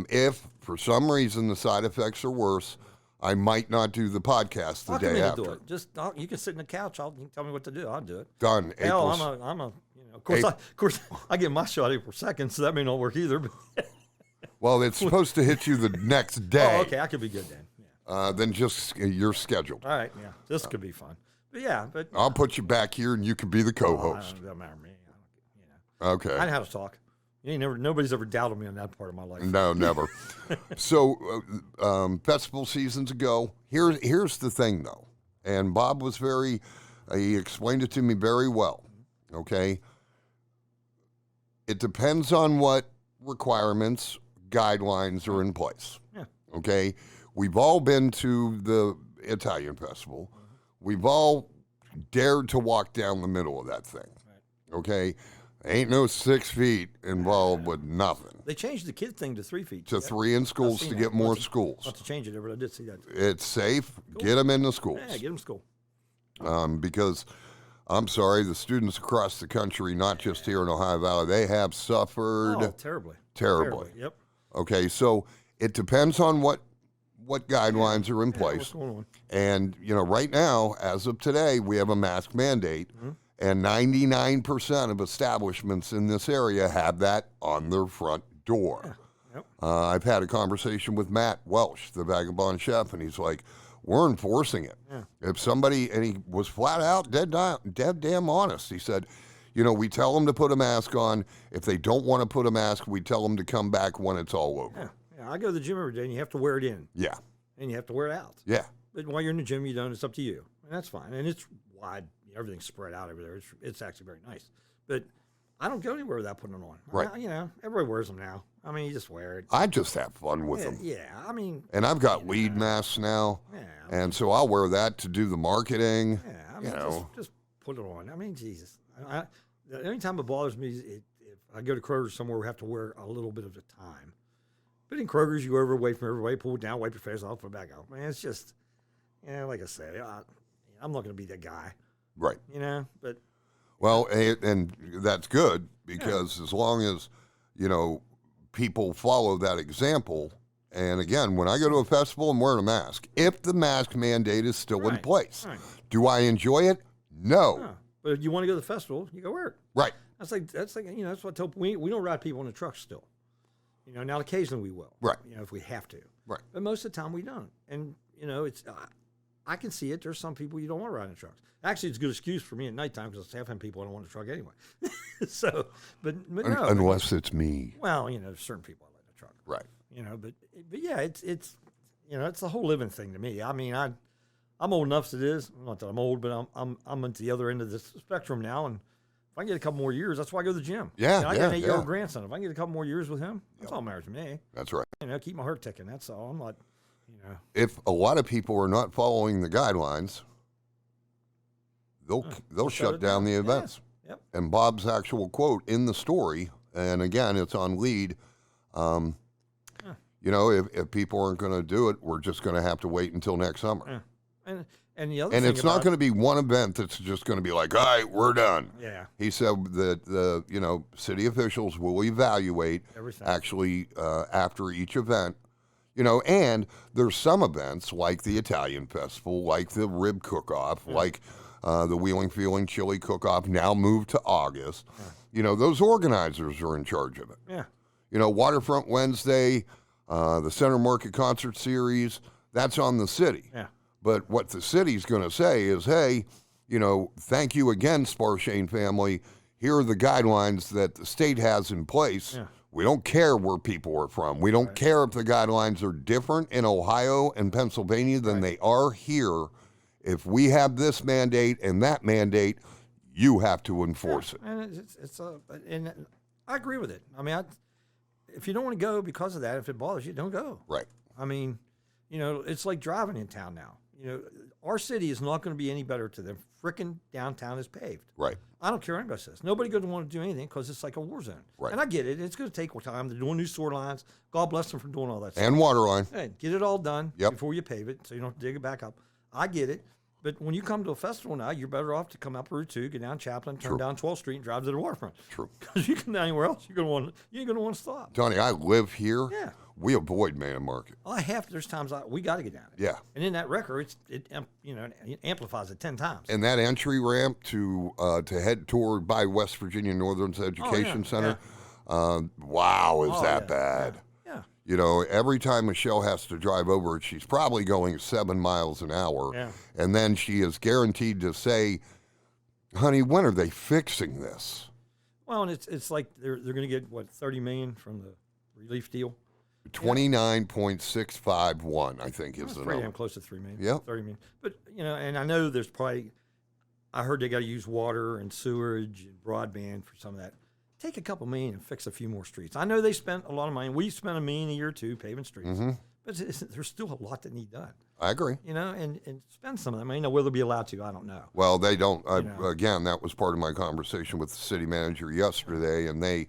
if for some reason the side effects are worse, I might not do the podcast the I'll come day in after. and do it. Just you can sit in the couch. You can tell me what to do. I'll do it. Done. Hell, April, I'm a of course I get my shot April 2nd, so that may not work either. But well, it's supposed to hit you the next day. oh, okay, I could be good then. Yeah. Then just you're scheduled. All right, yeah, this could be fun. But yeah, but I'll put you back here, and you can be the co-host. it doesn't matter to me. I Okay. know how to talk. Nobody's ever doubted me on that part of my life. No, never. So, festival seasons ago. Here's the thing, though, and Bob was he explained it to me very well. Okay. It depends on what requirements, guidelines are in place. Yeah. Okay. We've all been to the Italian festival. We've all dared to walk down the middle of that thing. Okay. Ain't no 6 feet involved with nothing. They changed the kid thing to 3 feet. To 3 in schools seen to that. get more Not to schools. change it, but I did see that. It's safe. Get them into schools. Yeah, get them to school. Because I'm sorry, the students across the country, not just here in Ohio Valley, they have suffered Oh, terribly. terribly. Yep. Okay, so it depends on what guidelines are in Yeah, place. what's going on? And, right now, as of today, we have a mask mandate, and 99% of establishments in this area have that on their front door. Yep. I've had a conversation with Matt Welsh, the Vagabond Chef, and he's like, we're enforcing it. Yeah. If somebody, and he was flat out dead damn honest. He said, we tell them to put a mask on. If they don't want to put a mask, we tell them to come back when it's all over. Yeah, I go to the gym every day, and you have to wear it in, Yeah. and you have to wear it out. Yeah. But while you're in the gym, you don't. It's up to you, and that's fine. And it's wide. Everything's spread out over there. It's actually very nice. But I don't go anywhere without putting them on. Right. Everybody wears them now. I mean, you just wear it. I just have fun with them. Yeah, I mean. And I've got lead masks now. Yeah. And so I'll wear that to do the marketing. Yeah, I mean, just put it on. I mean, Jesus. The only time it bothers me is if I go to Kroger's somewhere, we have to wear a little bit of the time. But in Kroger's, you go away from everybody, pull it down, wipe your face off, put it back out. Man, it's just, like I say, I'm not going to be that guy, Right. but. Well, and that's good because as long as, people follow that example. And again, when I go to a festival, I'm wearing a mask. If the mask mandate is still in place, do I enjoy it? No. Huh. But if you want to go to the festival, you go wear it. Right. That's like that's what I tell people. We don't ride people in the truck still. Now occasionally we will. Right. If we have to. Right. But most of the time we don't. And it's I can see it. There's some people you don't want to ride in trucks. Actually, it's a good excuse for me at nighttime because half the people I don't want a truck anyway. So, but no. Unless it's me. Well, there's certain people I like in a truck. Right. But yeah, it's it's the whole living thing to me. I mean, I'm old enough as it is. Not that I'm old, but I'm at the other end of the spectrum now. And if I can get a couple more years, that's why I go to the gym. Yeah, I got an 8-year-old grandson. If I can get a couple more years with him, that's all that matters to me. That's right. Keep my heart ticking. That's all. I'm not, If a lot of people are not following the guidelines, they'll shut down the events. Yep. And Bob's actual quote in the story, and again, it's on lead. If people aren't going to do it, we're just going to have to wait until next summer. And the other And thing it's not going to be one event that's just going to be like, all right, we're done. Yeah. He said that the city officials will evaluate Everything. actually after each event. And there's some events like the Italian Festival, like the Rib Cook-Off, like the Wheeling Feeling Chili Cook-Off, now moved to August. Those organizers are in charge of it. Yeah. Waterfront Wednesday, the Center Market Concert Series, that's on the city. Yeah. But what the city's going to say is, hey, thank you again, Sparshane family. Here are the guidelines that the state has in place. Yeah. We don't care where people are from. We don't care if the guidelines are different in Ohio and Pennsylvania than they are here. If we have this mandate and that mandate, you have to enforce it. And and I agree with it. I mean, if you don't want to go because of that, if it bothers you, don't go. Right. I mean, it's like driving in town now. Our city is not going to be any better to the frickin' downtown is paved. Right. I don't care what anybody says. Nobody going to want to do anything because it's like a war zone. Right. And I get it. It's going to take time. They're doing new sewer lines. God bless them for doing all that stuff. And water line. Hey, get it all done Yep. before you pave it so you don't have to dig it back up. I get it. But when you come to a festival now, you're better off to come up Route 2, get down Chaplin, turn down 12th Street, and drive to the waterfront. True. Because you come down anywhere else, you ain't going to want to stop. Donnie, I live here. Yeah. We avoid Man Market. There's times we got to get down it. Yeah. And in that record, it amplifies it 10 times. And that entry ramp to head toward by West Virginia Northern's Education Center, wow, is that bad? Yeah. Every time Michelle has to drive over it, she's probably going 7 miles an hour. Yeah. And then she is guaranteed to say, honey, when are they fixing this? Well, and it's like they're going to get, $30 million from the relief deal? 29.651, I think, is That's the pretty number. damn close to $3 million. Yep. 30 million. But, and I know there's probably, I heard they got to use water and sewerage and broadband for some of that. Take a couple million and fix a few more streets. I know they spent a lot of money. We spent $1 million a year or two paving streets, but there's still a lot that need done. I agree. And spend some of that money. Now, will they be allowed to? I don't know. Well, they don't. Again, that was part of my conversation with the city manager yesterday, and they're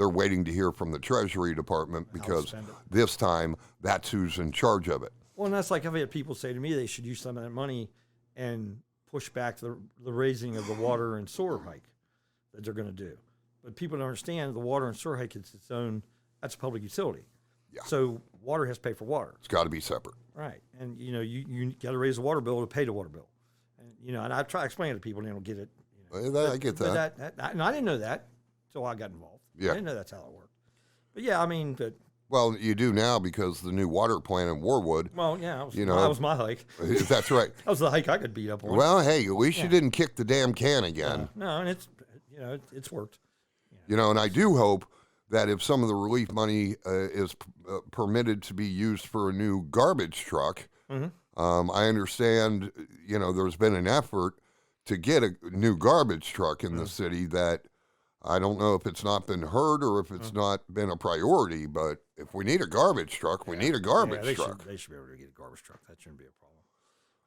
waiting to hear from the Treasury Department because this time that's who's in charge of it. Well, and that's like I've had people say to me they should use some of that money and push back the raising of the water and sewer hike that they're going to do. But people don't understand the water and sewer hike is its own, that's a public utility. Yeah. So water has to pay for water. It's got to be separate. Right. And, you got to raise the water bill to pay the water bill. And, and I try to explain it to people and they don't get it. I get that. And I didn't know that until I got involved. Yeah. I didn't know that's how it worked. But, yeah, I mean, well, you do now because the new water plant in Warwood. Well, yeah, that was my hike. That's right. That was the hike I could beat up on. Well, hey, at least you didn't kick the damn can again. No, and it's worked. And I do hope that if some of the relief money is permitted to be used for a new garbage truck, I understand, there's been an effort to get a new garbage truck in the city that I don't know if it's not been heard or if it's not been a priority, but if we need a garbage truck, we need a garbage truck. They should be able to get a garbage truck. That shouldn't be a problem.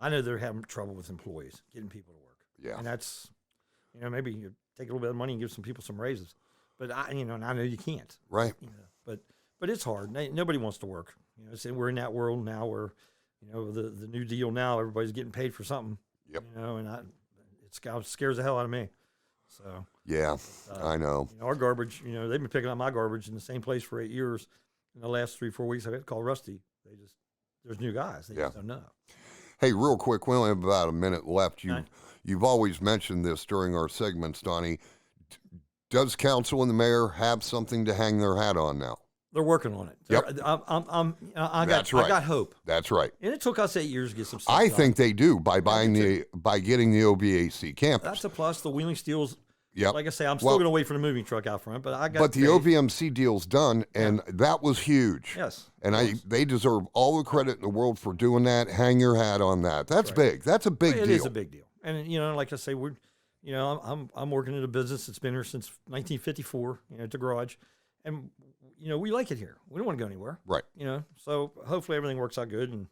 I know they're having trouble with employees, getting people to work. Yeah. And that's, maybe you take a little bit of money and give some people some raises. But and I know you can't. Right. But it's hard. Nobody wants to work. So we're in that world now where, the New Deal now, everybody's getting paid for something. Yep. And it scares the hell out of me. So. Yeah, I know. Our garbage, they've been picking up my garbage in the same place for 8 years. In the last 3-4 weeks, I've called Rusty. There's new guys. They just don't know. Hey, real quick, we only have about a minute left. You've always mentioned this during our segments, Donnie. Does council and the mayor have something to hang their hat on now? They're working on it. Yep. I got hope. That's right. And it took us 8 years to get some stuff I done. think they do by getting the OVAC campus. That's a plus. The wheeling steel's, Yep. like I say, I'm still going to wait for the moving truck out front, but I got. But the OVMC deal's done, and that was huge. Yes. And they deserve all the credit in the world for doing that. Hang your hat on that. That's big. That's a big deal. It is a big deal. And like I say, I'm working in a business that's been here since 1954. At the garage, and we like it here. We don't want to go anywhere. Right. So hopefully everything works out good. And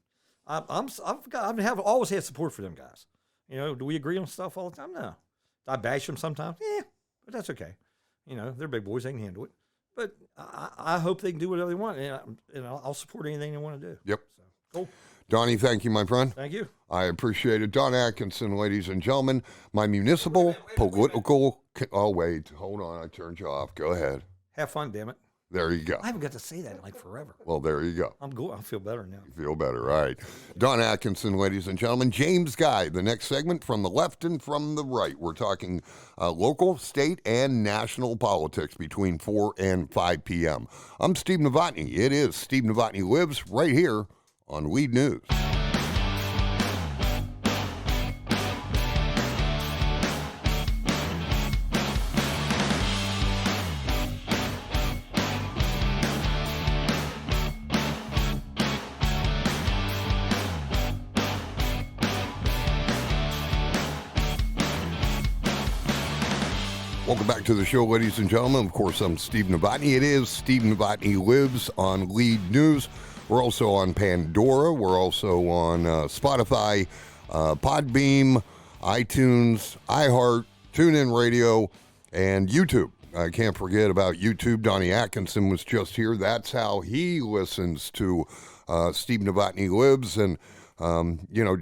I've always had support for them guys. Do we agree on stuff all the time? No. I bash them sometimes. Yeah, but that's okay. They're big boys. They can handle it. But I hope they can do whatever they want, and I'll support anything they want to do. Yep. So, cool. Donnie, thank you, my friend. Thank you. I appreciate it. Don Atkinson, ladies and gentlemen, my municipal political... Oh, wait. Hold on. I turned you off. Go ahead. Have fun, damn it. There you go. I haven't got to say that in like forever. Well, there you go. I feel better now. You feel better. All right. Don Atkinson, ladies and gentlemen. James Guy, the next segment from the left and from the right. We're talking local, state, and national politics between 4 and 5 p.m. I'm Steve Novotney. It is Steve Novotney Lives right here on Lead News. Welcome back to the show, ladies and gentlemen. Of course, I'm Steve Novotney. It is Steve Novotney Lives on Lead News. We're also on Pandora. We're also on Spotify, Podbeam, iTunes, iHeart, TuneIn Radio, and YouTube. I can't forget about YouTube. Don Atkinson was just here. That's how he listens to Steve Novotney Lives. And,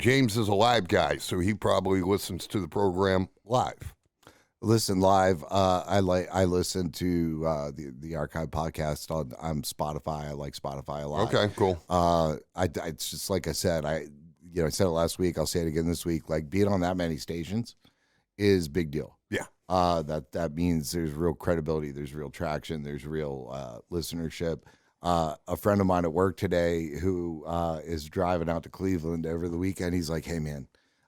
James is a live guy, so he probably listens to the program live. Listen live. I listen to the archive podcast on Spotify. I like Spotify a lot. Okay, cool. It's just like I said. I said it last week. I'll say it again this week. Like, being on that many stations is big deal. Yeah. That means there's real credibility. There's real traction. There's real listenership. A friend of mine at work today who is driving out to Cleveland over the weekend. He's like, "Hey man,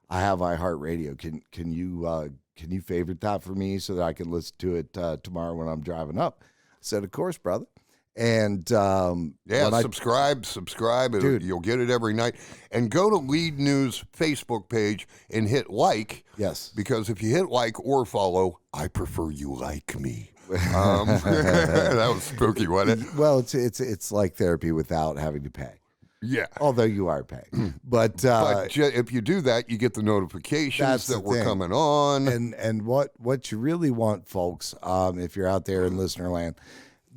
I have iHeartRadio. Can you favorite that for me so that I can listen to it tomorrow when I'm driving up?" I said, "Of course, brother." And subscribe. Dude. You'll get it every night. And go to Lead News Facebook page and hit like. Yes. Because if you hit like or follow, I prefer you like me. That was spooky, wasn't it? Well, it's like therapy without having to pay. Yeah. Although you are paying. But if you do that, you get the notifications that we're coming on. And what you really want, folks, if you're out there in listener land,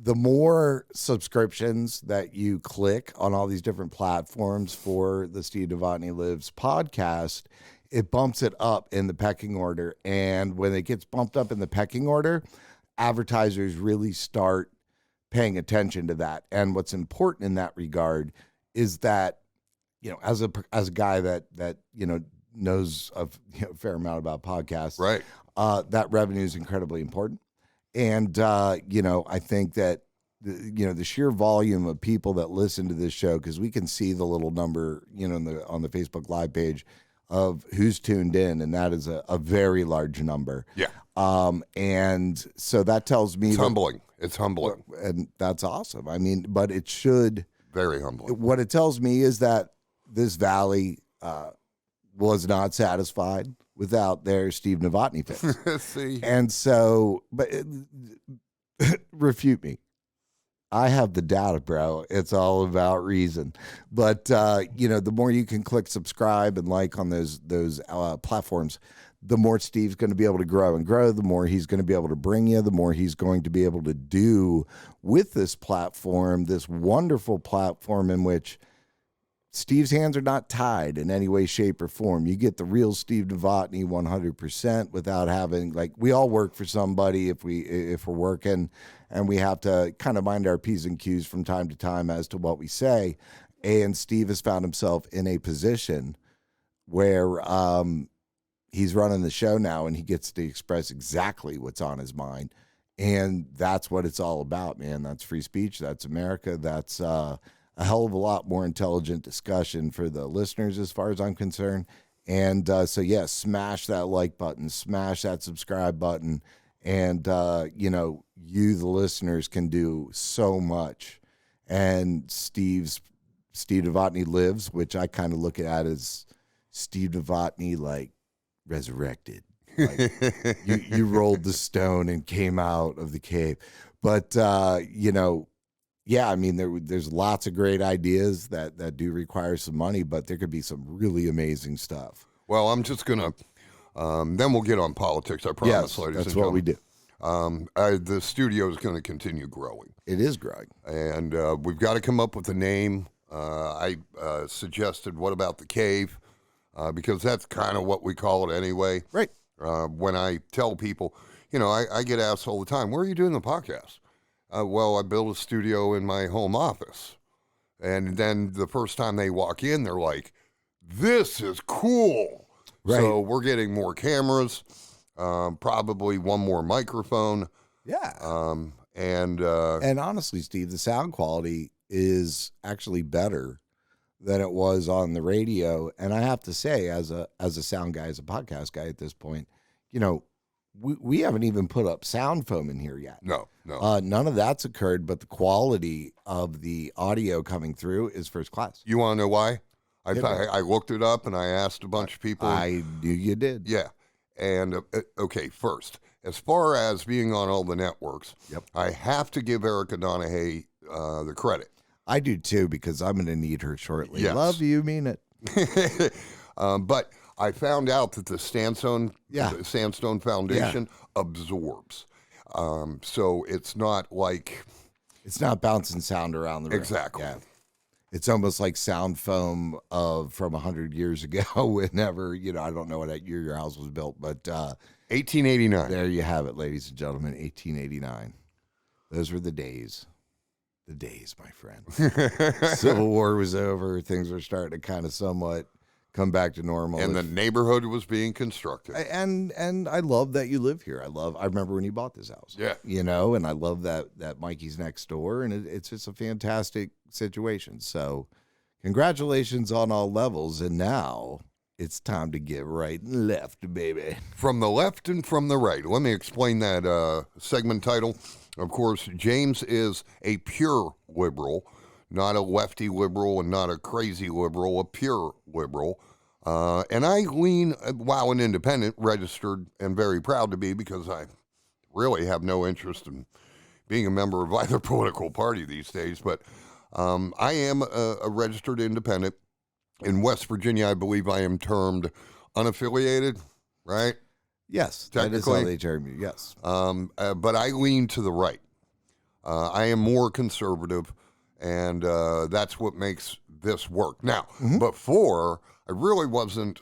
the more subscriptions that you click on all these different platforms for the Steve Novotney Lives podcast, it bumps it up in the pecking order. And when it gets bumped up in the pecking order, advertisers really start paying attention to that. And what's important in that regard is that, as a guy that knows a fair amount about podcasts, right? That revenue is incredibly important. And, I think that, the sheer volume of people that listen to this show, because we can see the little number, on the Facebook Live page of who's tuned in, and that is a very large number. Yeah. And so that tells me... It's humbling. And that's awesome. I mean, but it should... Very humbling. What it tells me is that this valley was not satisfied without their Steve Novotney fix. See? And so, refute me. I have the data, bro. It's all about reason. But, the more you can click subscribe and like on those platforms, the more Steve's going to be able to grow and grow, the more he's going to be able to bring you, the more he's going to be able to do with this platform, this wonderful platform in which Steve's hands are not tied in any way, shape, or form. You get the real Steve Novotney 100% without having, we all work for somebody if we're working, and we have to kind of mind our P's and Q's from time to time as to what we say. And Steve has found himself in a position where he's running the show now, and he gets to express exactly what's on his mind. And that's what it's all about, man. That's free speech. That's America. That's a hell of a lot more intelligent discussion for the listeners as far as I'm concerned. And smash that like button, smash that subscribe button. And, you, the listeners, can do so much. And Steve Novotney Lives, which I kind of look at as Steve Novotney, resurrected. You rolled the stone and came out of the cave. But, there's lots of great ideas that do require some money, but there could be some really amazing stuff. Well, I'm just going to, then we'll get on politics, I promise, ladies and gentlemen. That's what we do. The studio is going to continue growing. It is growing. And we've got to come up with a name. I suggested, what about the cave? Because that's kind of what we call it anyway. Right. When I tell people, I get asked all the time, where are you doing the podcast? Well, I built a studio in my home office. And then the first time they walk in, they're like, this is cool. Right. So we're getting more cameras, probably one more microphone. Yeah. And honestly, Steve, the sound quality is actually better than it was on the radio. And I have to say, as a sound guy, as a podcast guy at this point, we haven't even put up sound foam in here yet. No. None of that's occurred, but the quality of the audio coming through is first class. You want to know why? I looked it up and I asked a bunch of people. I knew you did. Yeah. And okay, first, as far as being on all the networks, Yep. I have to give Erica Donahue the credit. I do too, because I'm going to need her shortly. Yes. Love you, mean it. But I found out that the Sandstone Yeah. Foundation absorbs. So it's not like It's not bouncing sound around the room. Exactly. Yeah. It's almost like sound foam from 100 years ago. Whenever, I don't know what year your house was built, but 1889. there you have it, ladies and gentlemen, 1889. Those were the days. The days, my friend. Civil War was over. Things were starting to kind of somewhat come back to normal. And the neighborhood was being constructed. And I love that you live here. I remember when you bought this house. Yeah. And I love that Mikey's next door, and it's just a fantastic situation. So congratulations on all levels. And now it's time to get right and left, baby. From the left and from the right. Let me explain that segment title. Of course, James is a pure liberal, not a lefty liberal and not a crazy liberal, a pure liberal. And I lean, while an independent, registered, and very proud to be, because I really have no interest in being a member of either political party these days. But I am a registered independent. In West Virginia, I believe I am termed unaffiliated, right? Yes, that is how Technically. they term you. Yes. But I lean to the right. I am more conservative, and that's what makes this work. Now, before, I really wasn't,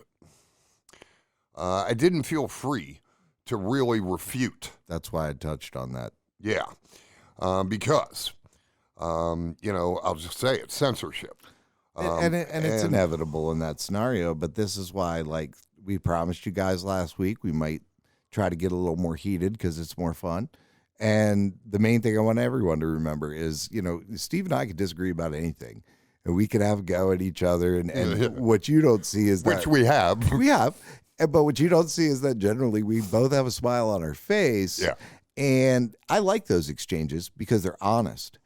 I didn't feel free to really refute. That's why I touched on that. Yeah. Because, I'll just say it, censorship. And it's inevitable in that scenario, but this is why, like we promised you guys last week, we might try to get a little more heated because it's more fun. And the main thing I want everyone to remember is, Steve and I could disagree about anything, and we could have a go at each other. And what you don't see is Which that we have. we have, but what you don't see is that generally we both have a smile on our face. Yeah. And I like those exchanges because they're honest.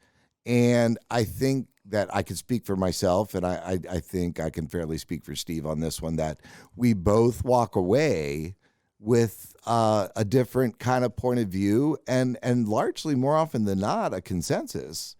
And I think that I can speak for myself, and I think I can fairly speak for Steve on this one, that we both walk away with a different kind of point of view, and largely, more often than not, a consensus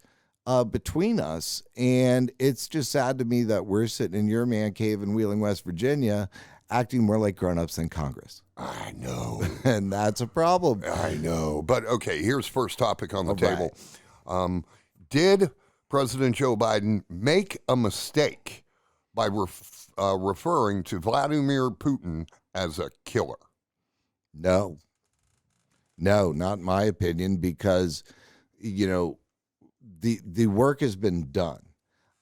between us. And it's just sad to me that we're sitting in your man cave in Wheeling, West Virginia, acting more like grown-ups than Congress. I know. And that's a problem. I know. But, okay, here's first topic on the All table. Did President Joe Biden make a mistake by referring to Vladimir Putin as a killer? No, not in my opinion, because, the work has been done.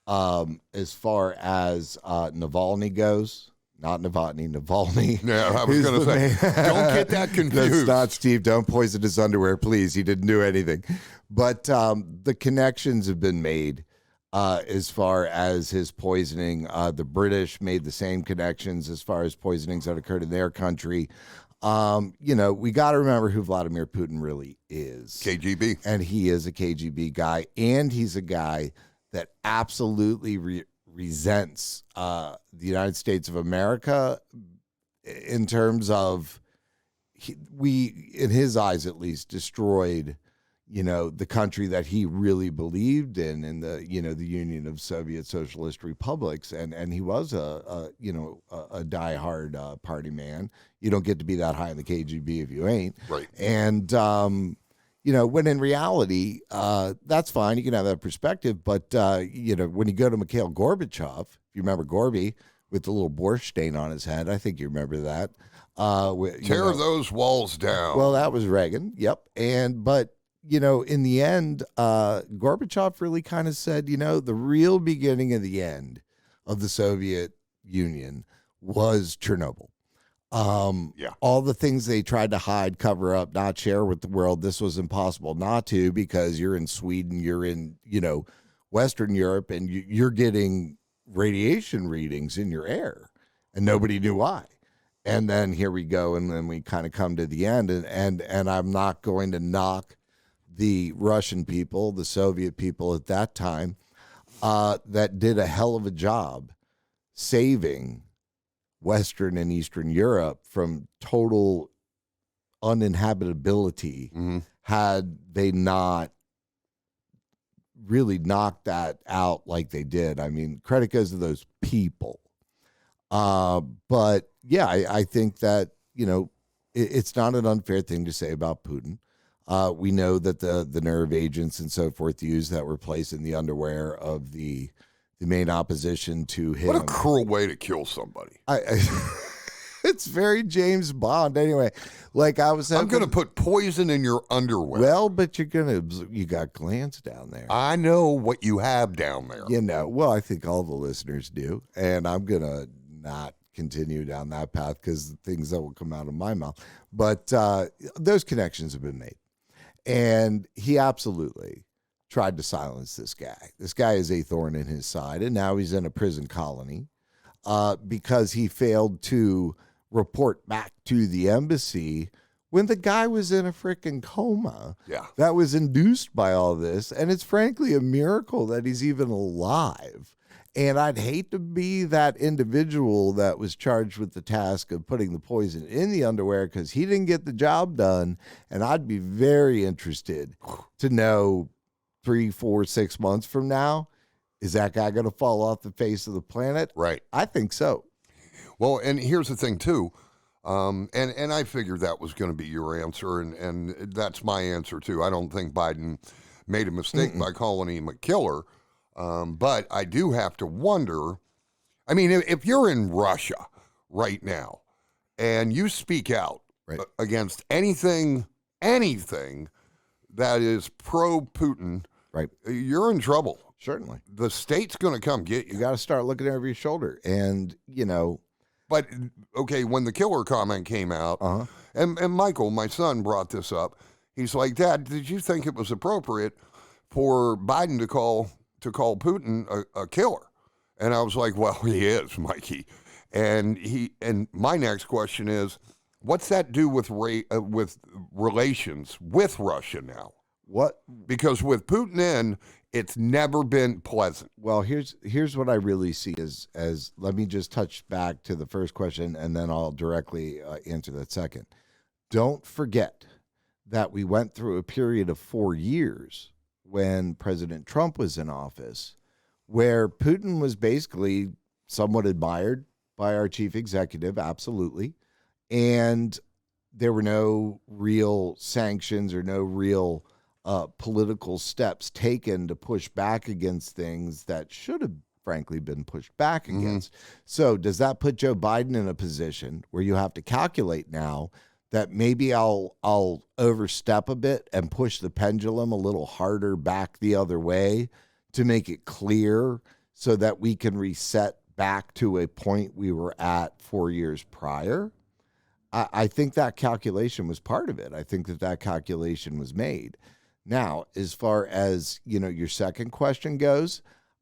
As far as Navalny goes, not Novotney, Navalny. Yeah, I was going to say, don't get that confused. That's not Steve. Don't poison his underwear, please. He didn't do anything. But the connections have been made as far as his poisoning. The British made the same connections as far as poisonings that occurred in their country. We got to remember who Vladimir Putin really is. KGB. And he is a KGB guy, and he's a guy that absolutely resents the United States of America in terms of we, in his eyes at least, destroyed, the country that he really believed in the, the Union of Soviet Socialist Republics. And he was a diehard party man. You don't get to be that high in the KGB if you ain't. Right. And, when in reality, that's fine. You can have that perspective. But, when you go to Mikhail Gorbachev, if you remember Gorby with the little borscht stain on his head, I think you remember that. Tear those walls down. Well, that was Reagan. Yep. But in the end, Gorbachev really kind of said, the real beginning of the end of the Soviet Union was Chernobyl. All the things they tried to hide, cover up, not share with the world, this was impossible not to, because you're in Sweden, you're in, Western Europe, and you're getting radiation readings in your air, and nobody knew why. And then here we go, and then we kind of come to the end, and I'm not going to knock the Russian people, the Soviet people at that time, that did a hell of a job saving Western and Eastern Europe from total uninhabitability had they not really knocked that out like they did. I mean, credit goes to those people. But yeah, I think that, it's not an unfair thing to say about Putin. We know that the nerve agents and so forth used that were placed in the underwear of the main opposition to him. What a cruel way to kill somebody. It's very James Bond. Anyway, like I was I'm going to put poison in your underwear. Well, but you got glands down there. I know what you have down there. Well, I think all the listeners do. And I'm going to not continue down that path because the things that will come out of my mouth. But those connections have been made. And he absolutely tried to silence this guy. This guy is a thorn in his side. And now he's in a prison colony because he failed to report back to the embassy when the guy was in a freaking coma. Yeah. That was induced by all this. And it's frankly a miracle that he's even alive. And I'd hate to be that individual that was charged with the task of putting the poison in the underwear because he didn't get the job done. And I'd be very interested to know 3, 4, 6 months from now, is that guy going to fall off the face of the planet? Right. I think so. Well, and here's the thing, too. And I figured that was going to be your answer, and that's my answer, too. I don't think Biden made a mistake by calling him a killer. But I do have to wonder, I mean, if you're in Russia right now and you speak out against anything that is pro-Putin, right, you're in trouble. Certainly. The state's going to come get you. You got to start looking over your shoulder. And, But, okay, when the killer comment came out, and Michael, my son, brought this up, he's like, Dad, did you think it was appropriate for Biden to call Putin a killer? And I was like, well, he is, Mikey. And my next question is, what's that do with relations with Russia now? What? Because with Putin in, it's never been pleasant. Well, here's what I really see as let me just touch back to the first question, and then I'll directly answer that second. Don't forget that we went through a period of 4 years when President Trump was in office, where Putin was basically somewhat admired by our chief executive, absolutely, and there were no real sanctions or no real political steps taken to push back against things that should have, frankly, been pushed back against. So does that put Joe Biden in a position where you have to calculate now that maybe I'll overstep a bit and push the pendulum a little harder back the other way to make it clear so that we can reset back to a point we were at 4 years prior? I think that calculation was part of it. I think that calculation was made. Now, as far as, your second question goes,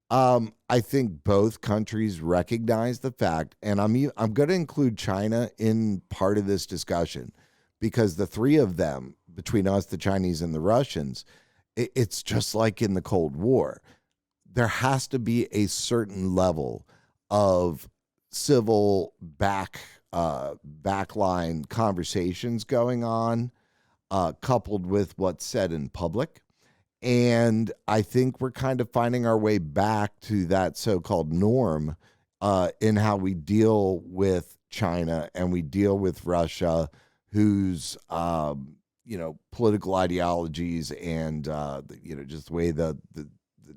I think both countries recognize the fact, and I'm going to include China in part of this discussion, because the three of them, between us, the Chinese, and the Russians, it's just like in the Cold War. There has to be a certain level of civil backline conversations going on, coupled with what's said in public. And I think we're kind of finding our way back to that so-called norm in how we deal with China and we deal with Russia, whose, political ideologies and, just the way that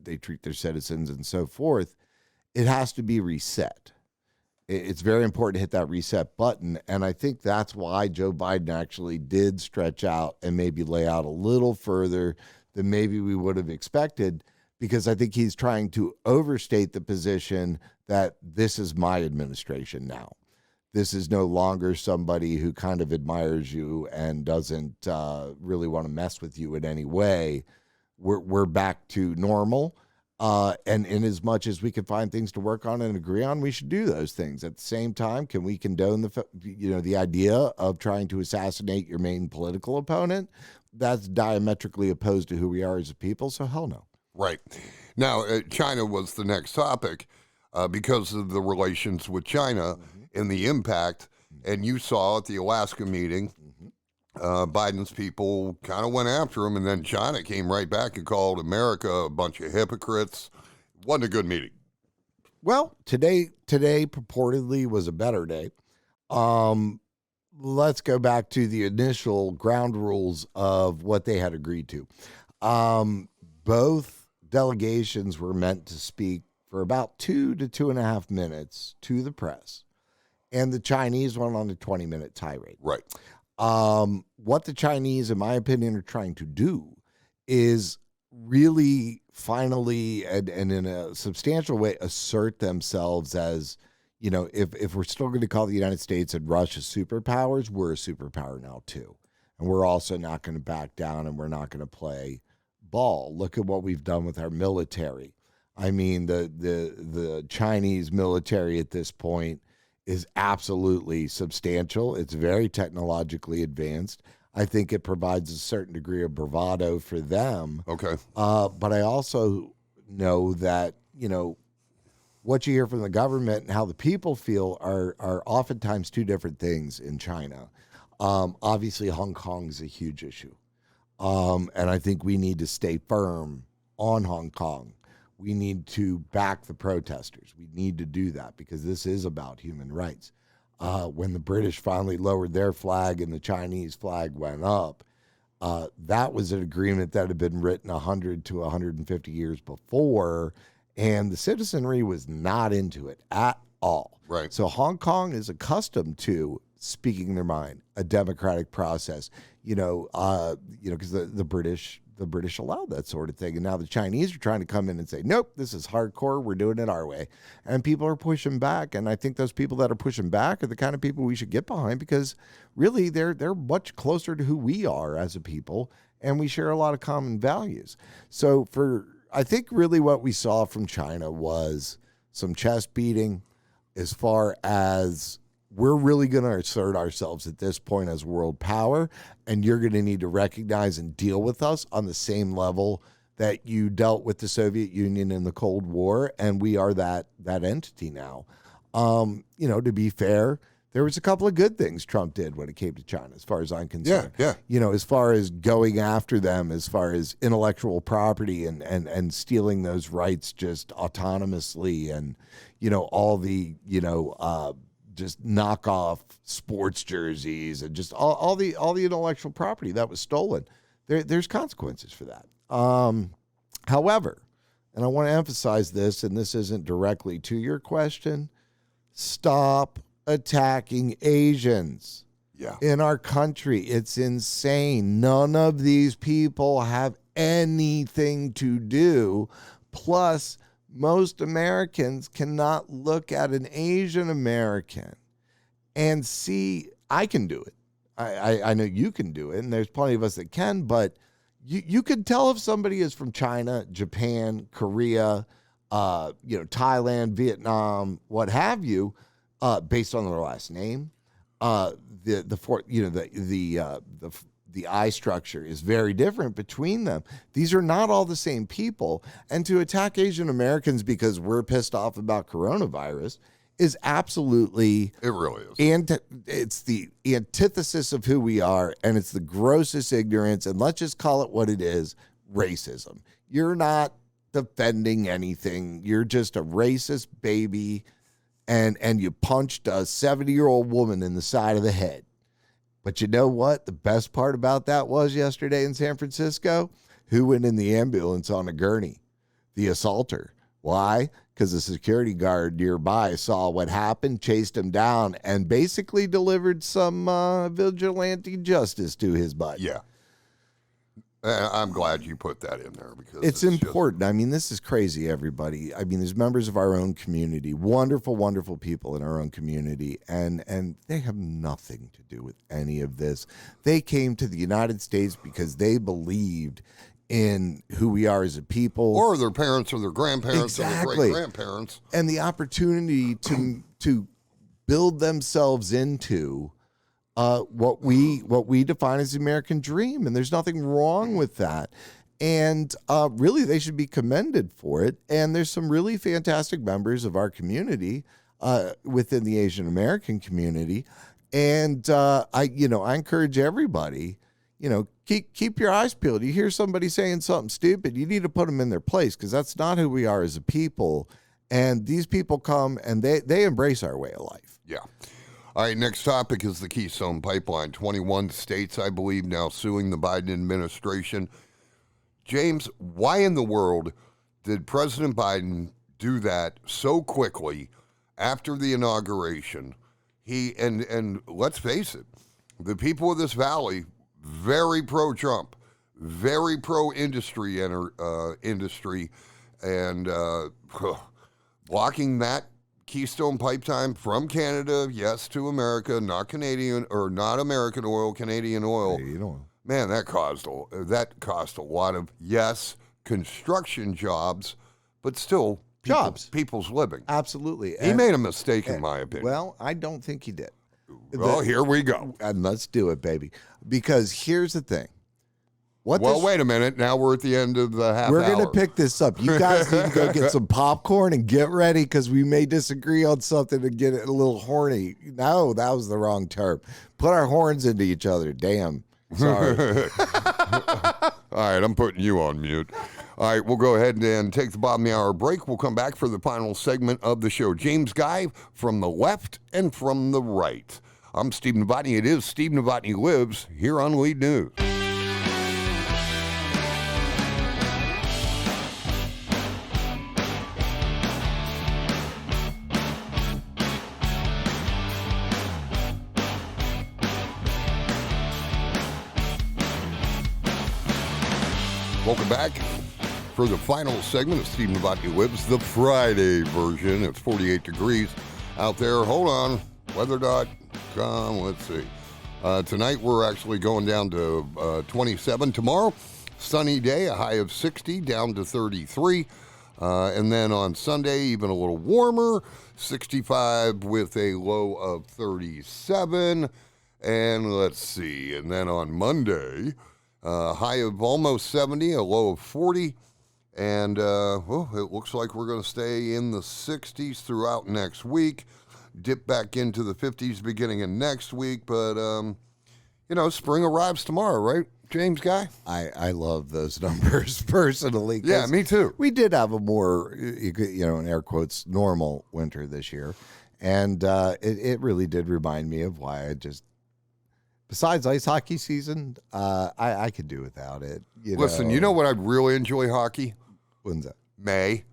they treat their citizens and so forth. It has to be reset. It's very important to hit that reset button. And I think that's why Joe Biden actually did stretch out and maybe lay out a little further than maybe we would have expected, because I think he's trying to overstate the position that this is my administration now. This is no longer somebody who kind of admires you and doesn't really want to mess with you in any way. We're back to normal. And in as much as we can find things to work on and agree on, we should do those things. At the same time, can we condone the idea of trying to assassinate your main political opponent? That's diametrically opposed to who we are as a people, so hell no. Right. Now, China was the next topic because of the relations with China. and the impact. And you saw at the Alaska meeting, Biden's people kind of went after him, and then China came right back and called America a bunch of hypocrites. Wasn't a good meeting. Well, today purportedly was a better day. Let's go back to the initial ground rules of what they had agreed to. Both delegations were meant to speak for about 2 to 2.5 minutes to the press, and the Chinese went on a 20-minute tirade. Right. What the Chinese, in my opinion, are trying to do is really finally and in a substantial way assert themselves as, you know, if we're still going to call the United States and Russia superpowers, we're a superpower now too. And we're also not going to back down, and we're not going to play ball. Look at what we've done with our military. I mean, the Chinese military at this point is absolutely substantial. It's very technologically advanced. I think it provides a certain degree of bravado for them. Okay. But I also know that, you know, what you hear from the government and how the people feel are oftentimes two different things in China. Obviously, Hong Kong is a huge issue. And I think we need to stay firm on Hong Kong. We need to back the protesters. We need to do that because this is about human rights. When the British finally lowered their flag and the Chinese flag went up, that was an agreement that had been written 100 to 150 years before, and the citizenry was not into it at all. Right. So Hong Kong is accustomed to speaking their mind, a democratic process. Because the British allowed that sort of thing, and now the Chinese are trying to come in and say, nope, this is hardcore. We're doing it our way, and people are pushing back. And I think those people that are pushing back are the kind of people we should get behind because really they're much closer to who we are as a people, and we share a lot of common values. So I think really what we saw from China was some chest beating as far as we're really going to assert ourselves at this point as world power, and you're going to need to recognize and deal with us on the same level that you dealt with the Soviet Union in the Cold War, and we are that entity now. To be fair, there was a couple of good things Trump did when it came to China, as far as I'm concerned. Yeah. As far as going after them, as far as intellectual property and stealing those rights just autonomously, and, all the, just knock off sports jerseys and just all the intellectual property that was stolen. There's consequences for that. However, and I want to emphasize this, and this isn't directly to your question, stop attacking Asians in our country. It's insane. None of these people have anything to do. Plus, most Americans cannot look at an Asian American and see, I can do it. I know you can do it, and there's plenty of us that can, but you can tell if somebody is from China, Japan, Korea, Thailand, Vietnam, what have you, based on their last name. The eye structure is very different between them. These are not all the same people. And to attack Asian Americans because we're pissed off about coronavirus is absolutely... It really is. And it's the antithesis of who we are, and it's the grossest ignorance, and let's just call it what it is, racism. You're not defending anything. You're just a racist baby, and you punched a 70-year-old woman in the side of the head. But you know what? The best part about that was yesterday in San Francisco, who went in the ambulance on a gurney? The assaulter. Why? Because the security guard nearby saw what happened, chased him down, and basically delivered some vigilante justice to his butt. Yeah. I'm glad you put that in there because it's important. I mean, this is crazy, everybody. I mean, there's members of our own community, wonderful, wonderful people in our own community, and they have nothing to do with any of this. They came to the United States because they believed in who we are as a people. Or their parents or their grandparents or their great-grandparents. And the opportunity to build themselves into what we define as the American dream, and there's nothing wrong with that. And really, they should be commended for it. And there's some really fantastic members of our community. within the Asian American community. And I encourage everybody, keep your eyes peeled. You hear somebody saying something stupid, you need to put them in their place, because that's not who we are as a people. And these people come and they embrace our way of life. Yeah. All right, next topic is the Keystone Pipeline. 21 states, I believe, now suing the Biden administration. James, why in the world did President Biden do that so quickly after the inauguration? And let's face it, the people of this valley, very pro-Trump, very pro-industry, and blocking that Keystone Pipeline from Canada, yes, to America, not Canadian or not American oil, Canadian oil. Man, that cost a lot of, yes, construction jobs, but still people's living. Absolutely. He made a mistake, in my opinion. Well, I don't think he did. Well, here we go. And let's do it, baby. Because here's the thing. Wait a minute. Now we're at the end of the half hour. We're going to pick this up. You guys need to go get some popcorn and get ready, because we may disagree on something and get it a little horny. No, that was the wrong term. Put our horns into each other. Damn. Sorry. All right, I'm putting you on mute. All right, we'll go ahead and take the bottom of the hour break. We'll come back for the final segment of the show. James Guy from the left and from the right. I'm Steve Novotney. It is Steve Novotney Lives here on Lead News. Welcome back for the final segment of Steve Novotney Lives, the Friday version. It's 48 degrees out there. Hold on. Weather.com. Let's see. Tonight we're actually going down to 27. Tomorrow, sunny day, a high of 60, down to 33. And then on Sunday, even a little warmer, 65 with a low of 37. And let's see. And then on Monday, high of almost 70, a low of 40, and it looks like we're going to stay in the 60s throughout next week, dip back into the 50s beginning of next week, but, spring arrives tomorrow, right, James Guy? I love those numbers personally. Yeah, me too. We did have a more, in air quotes, normal winter this year, and it really did remind me of why I just, besides ice hockey season, I could do without it. Listen, you know what I'd really enjoy hockey? When's that? May.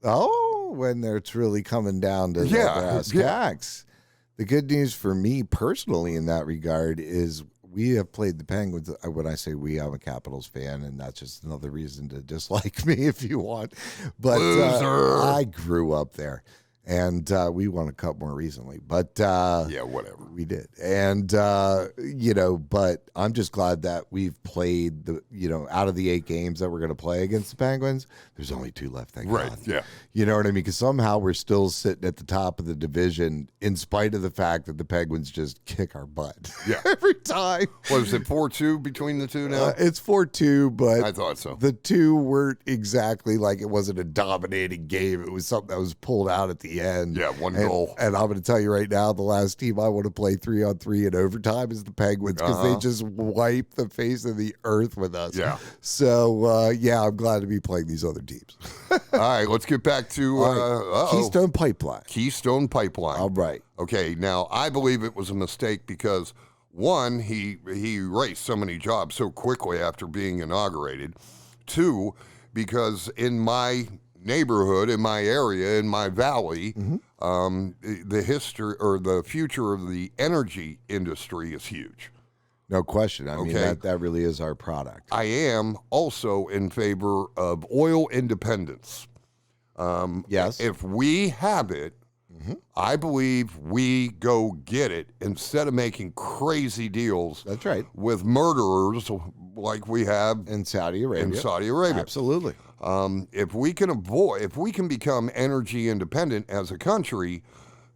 Oh, when it's really coming down to the brass tacks. The good news for me personally in that regard is we have played the Penguins. When I say we, I'm a Capitals fan, and that's just another reason to dislike me if you want. But I grew up there. And we won a cup more recently, but yeah, whatever we did. And but I'm just glad that we've played out of the 8 games that we're going to play against the Penguins, there's only 2 left. Thank God. Yeah. You know what I mean? Because somehow we're still sitting at the top of the division, in spite of the fact that the Penguins just kick our butt. Yeah, every time. What is it, 4-2 between the two now? It's 4-2, but I thought so. The 2 weren't exactly like, it wasn't a dominating game. It was something that was pulled out at the end. Yeah, one goal. And I'm going to tell you right now, the last team I want to play 3-on-3 in overtime is the Penguins, because they just wipe the face of the earth with us. Yeah. So, I'm glad to be playing these other teams. All right, let's get back to Keystone Pipeline. Keystone Pipeline. All right. Okay, now I believe it was a mistake because, one, he erased so many jobs so quickly after being inaugurated. 2, because in my neighborhood, in my area, in my valley, the history or the future of the energy industry is huge. No question. I mean, that really is our product. I am also in favor of oil independence. Yes. If we have it, I believe we go get it instead of making crazy deals. That's right. With murderers like we have in Saudi Arabia. Absolutely. If we can become energy independent as a country,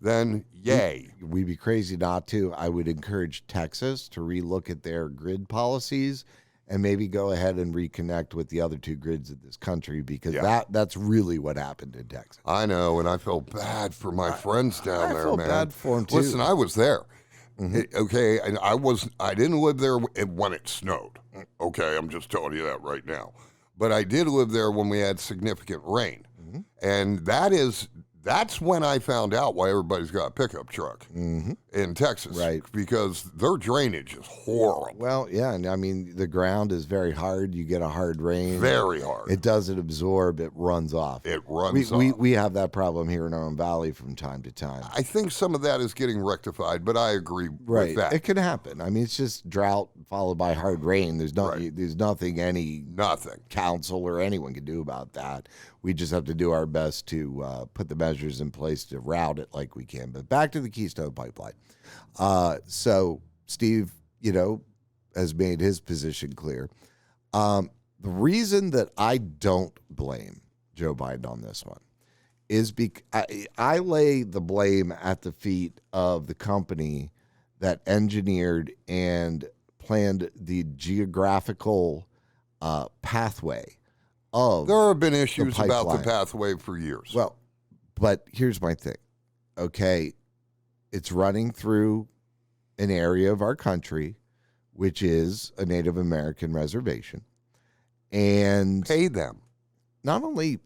then yay. We'd be crazy not to. I would encourage Texas to relook at their grid policies and maybe go ahead and reconnect with the other two grids of this country, because Yeah. that's really what happened in Texas. I know, and I feel bad for my friends down I there, feel man. bad for 'em, too. Listen, I was there. Okay, and I didn't live there when it snowed. Okay, I'm just telling you that right now. But I did live there when we had significant rain. And that's when I found out why everybody's got a pickup truck in Texas. Right. Because their drainage is horrible. Well, yeah, and I mean, the ground is very hard. You get a hard rain. Very hard. It doesn't absorb. It runs off. It runs we, off. We have that problem here in our own valley from time to time. I think some of that is getting rectified, but I agree Right. with that. It can happen. I mean, it's just drought followed by hard rain. There's Right. there's nothing any Nothing. council or anyone can do about that. We just have to do our best to put the measures in place to route it like we can. But back to the Keystone Pipeline. So Steve, has made his position clear. The reason that I don't blame Joe Biden on this one is because I lay the blame at the feet of the company that engineered and planned the geographical pathway of. There have been issues about the pipeline. pathway for years. Well, but here's my thing. Okay, it's running through an area of our country, which is a Native American reservation. And pay them. not only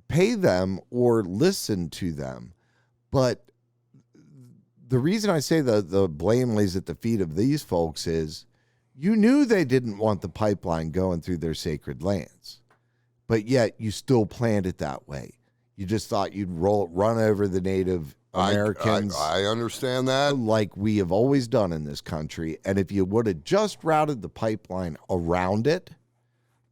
pay them or listen to them, but the reason I say the blame lays at the feet of these folks is you knew they didn't want the pipeline going through their sacred lands, but yet you still planned it that way. You just thought you'd run over the Native Americans. I understand that. Like we have always done in this country. And if you would have just routed the pipeline around it,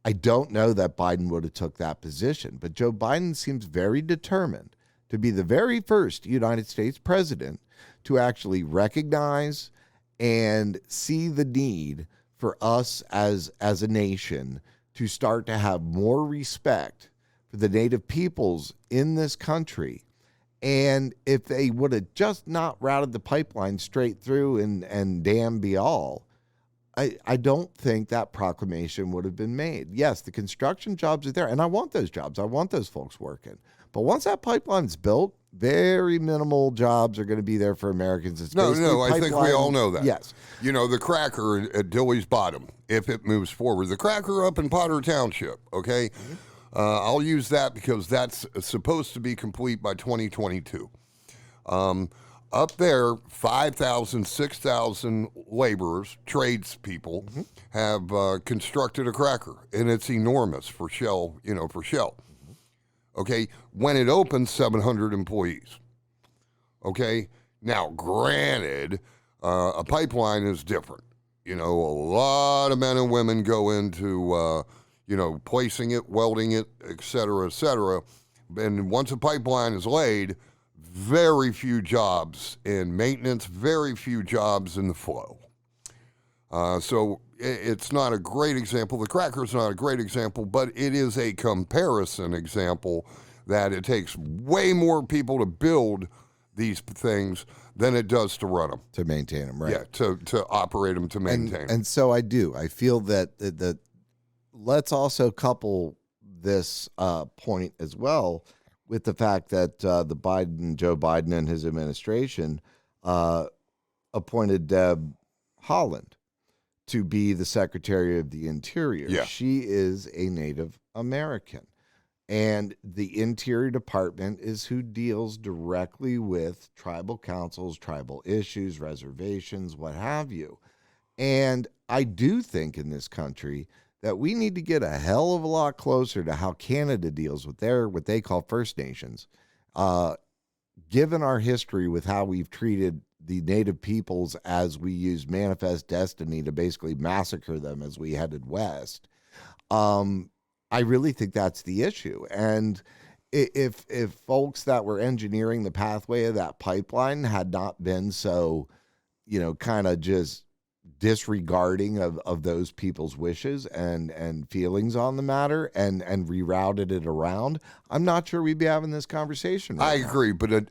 I don't know that Biden would have took that position. But Joe Biden seems very determined to be the very first United States president to actually recognize and see the need for us as a nation to start to have more respect for the Native peoples in this country. And if they would have just not routed the pipeline straight through and damn be all, I don't think that proclamation would have been made. Yes, the construction jobs are there, and I want those jobs. I want those folks working. But once that pipeline's built, very minimal jobs are going to be there for Americans. It's No, basically I think we all know that. Yes. The cracker at Dilley's Bottom, if it moves forward. The cracker up in Potter Township, okay? I'll use that because that's supposed to be complete by 2022. Up there, 5,000, 6,000 laborers, tradespeople, have constructed a cracker, and it's enormous for Shell, Okay, when it opens, 700 employees. Okay, now granted, a pipeline is different. A lot of men and women go into, placing it, welding it, et cetera, et cetera. And once a pipeline is laid, very few jobs in maintenance, very few jobs in the flow. So it's not a great example. The cracker's not a great example, but it is a comparison example that it takes way more people to build these things than it does to run them. To maintain them, right? Yeah, to operate them, to maintain them. And so I do. I feel that let's also couple this point as well with the fact that Joe Biden and his administration appointed Deb Haaland to be the Secretary of the Interior. Yeah. She is a Native American. And the Interior Department is who deals directly with tribal councils, tribal issues, reservations, what have you. And I do think in this country that we need to get a hell of a lot closer to how Canada deals with what they call First Nations. Given our history with how we've treated the Native peoples as we used Manifest Destiny to basically massacre them as we headed west, I really think that's the issue. And if folks that were engineering the pathway of that pipeline had not been so, kind of just disregarding of those people's wishes and feelings on the matter and rerouted it around, I'm not sure we'd be having this conversation right I now. agree, but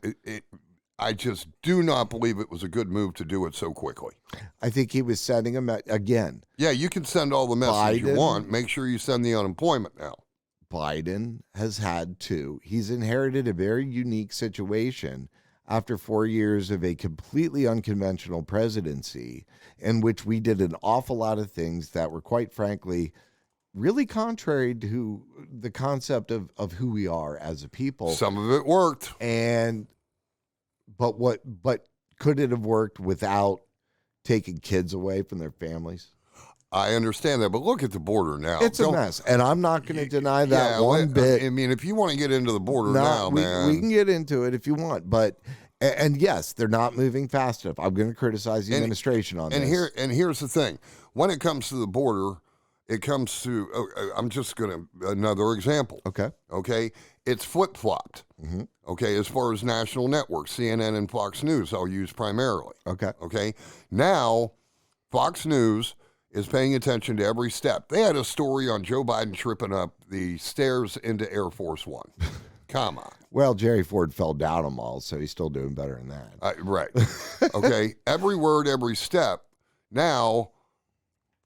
I just do not believe it was a good move to do it so quickly. I think he was sending them again. Yeah, you can send all the message you Biden- want. Make sure you send the unemployment now. Biden has had to. He's inherited a very unique situation after 4 years of a completely unconventional presidency in which we did an awful lot of things that were, quite frankly, really contrary to the concept of who we are as a people. Some of it worked. But could it have worked without taking kids away from their families? I understand that, but look at the border now. It's a mess, and I'm not going to deny that one bit. I mean, if you want to get into the border man. We can get into it if you want, but and yes, they're not moving fast enough. I'm going to criticize the administration on this. Here's the thing: when it comes to the border, it comes to. I'm just going to another example. Okay, it's flip flopped. Mm-hmm. Okay, as far as national networks, CNN and Fox News, I'll use primarily. Okay, now Fox News is paying attention to every step. They had a story on Joe Biden tripping up the stairs into Air Force One. Come on. Well, Jerry Ford fell down them all, so he's still doing better than that. Right. Okay. Every word, every step. Now,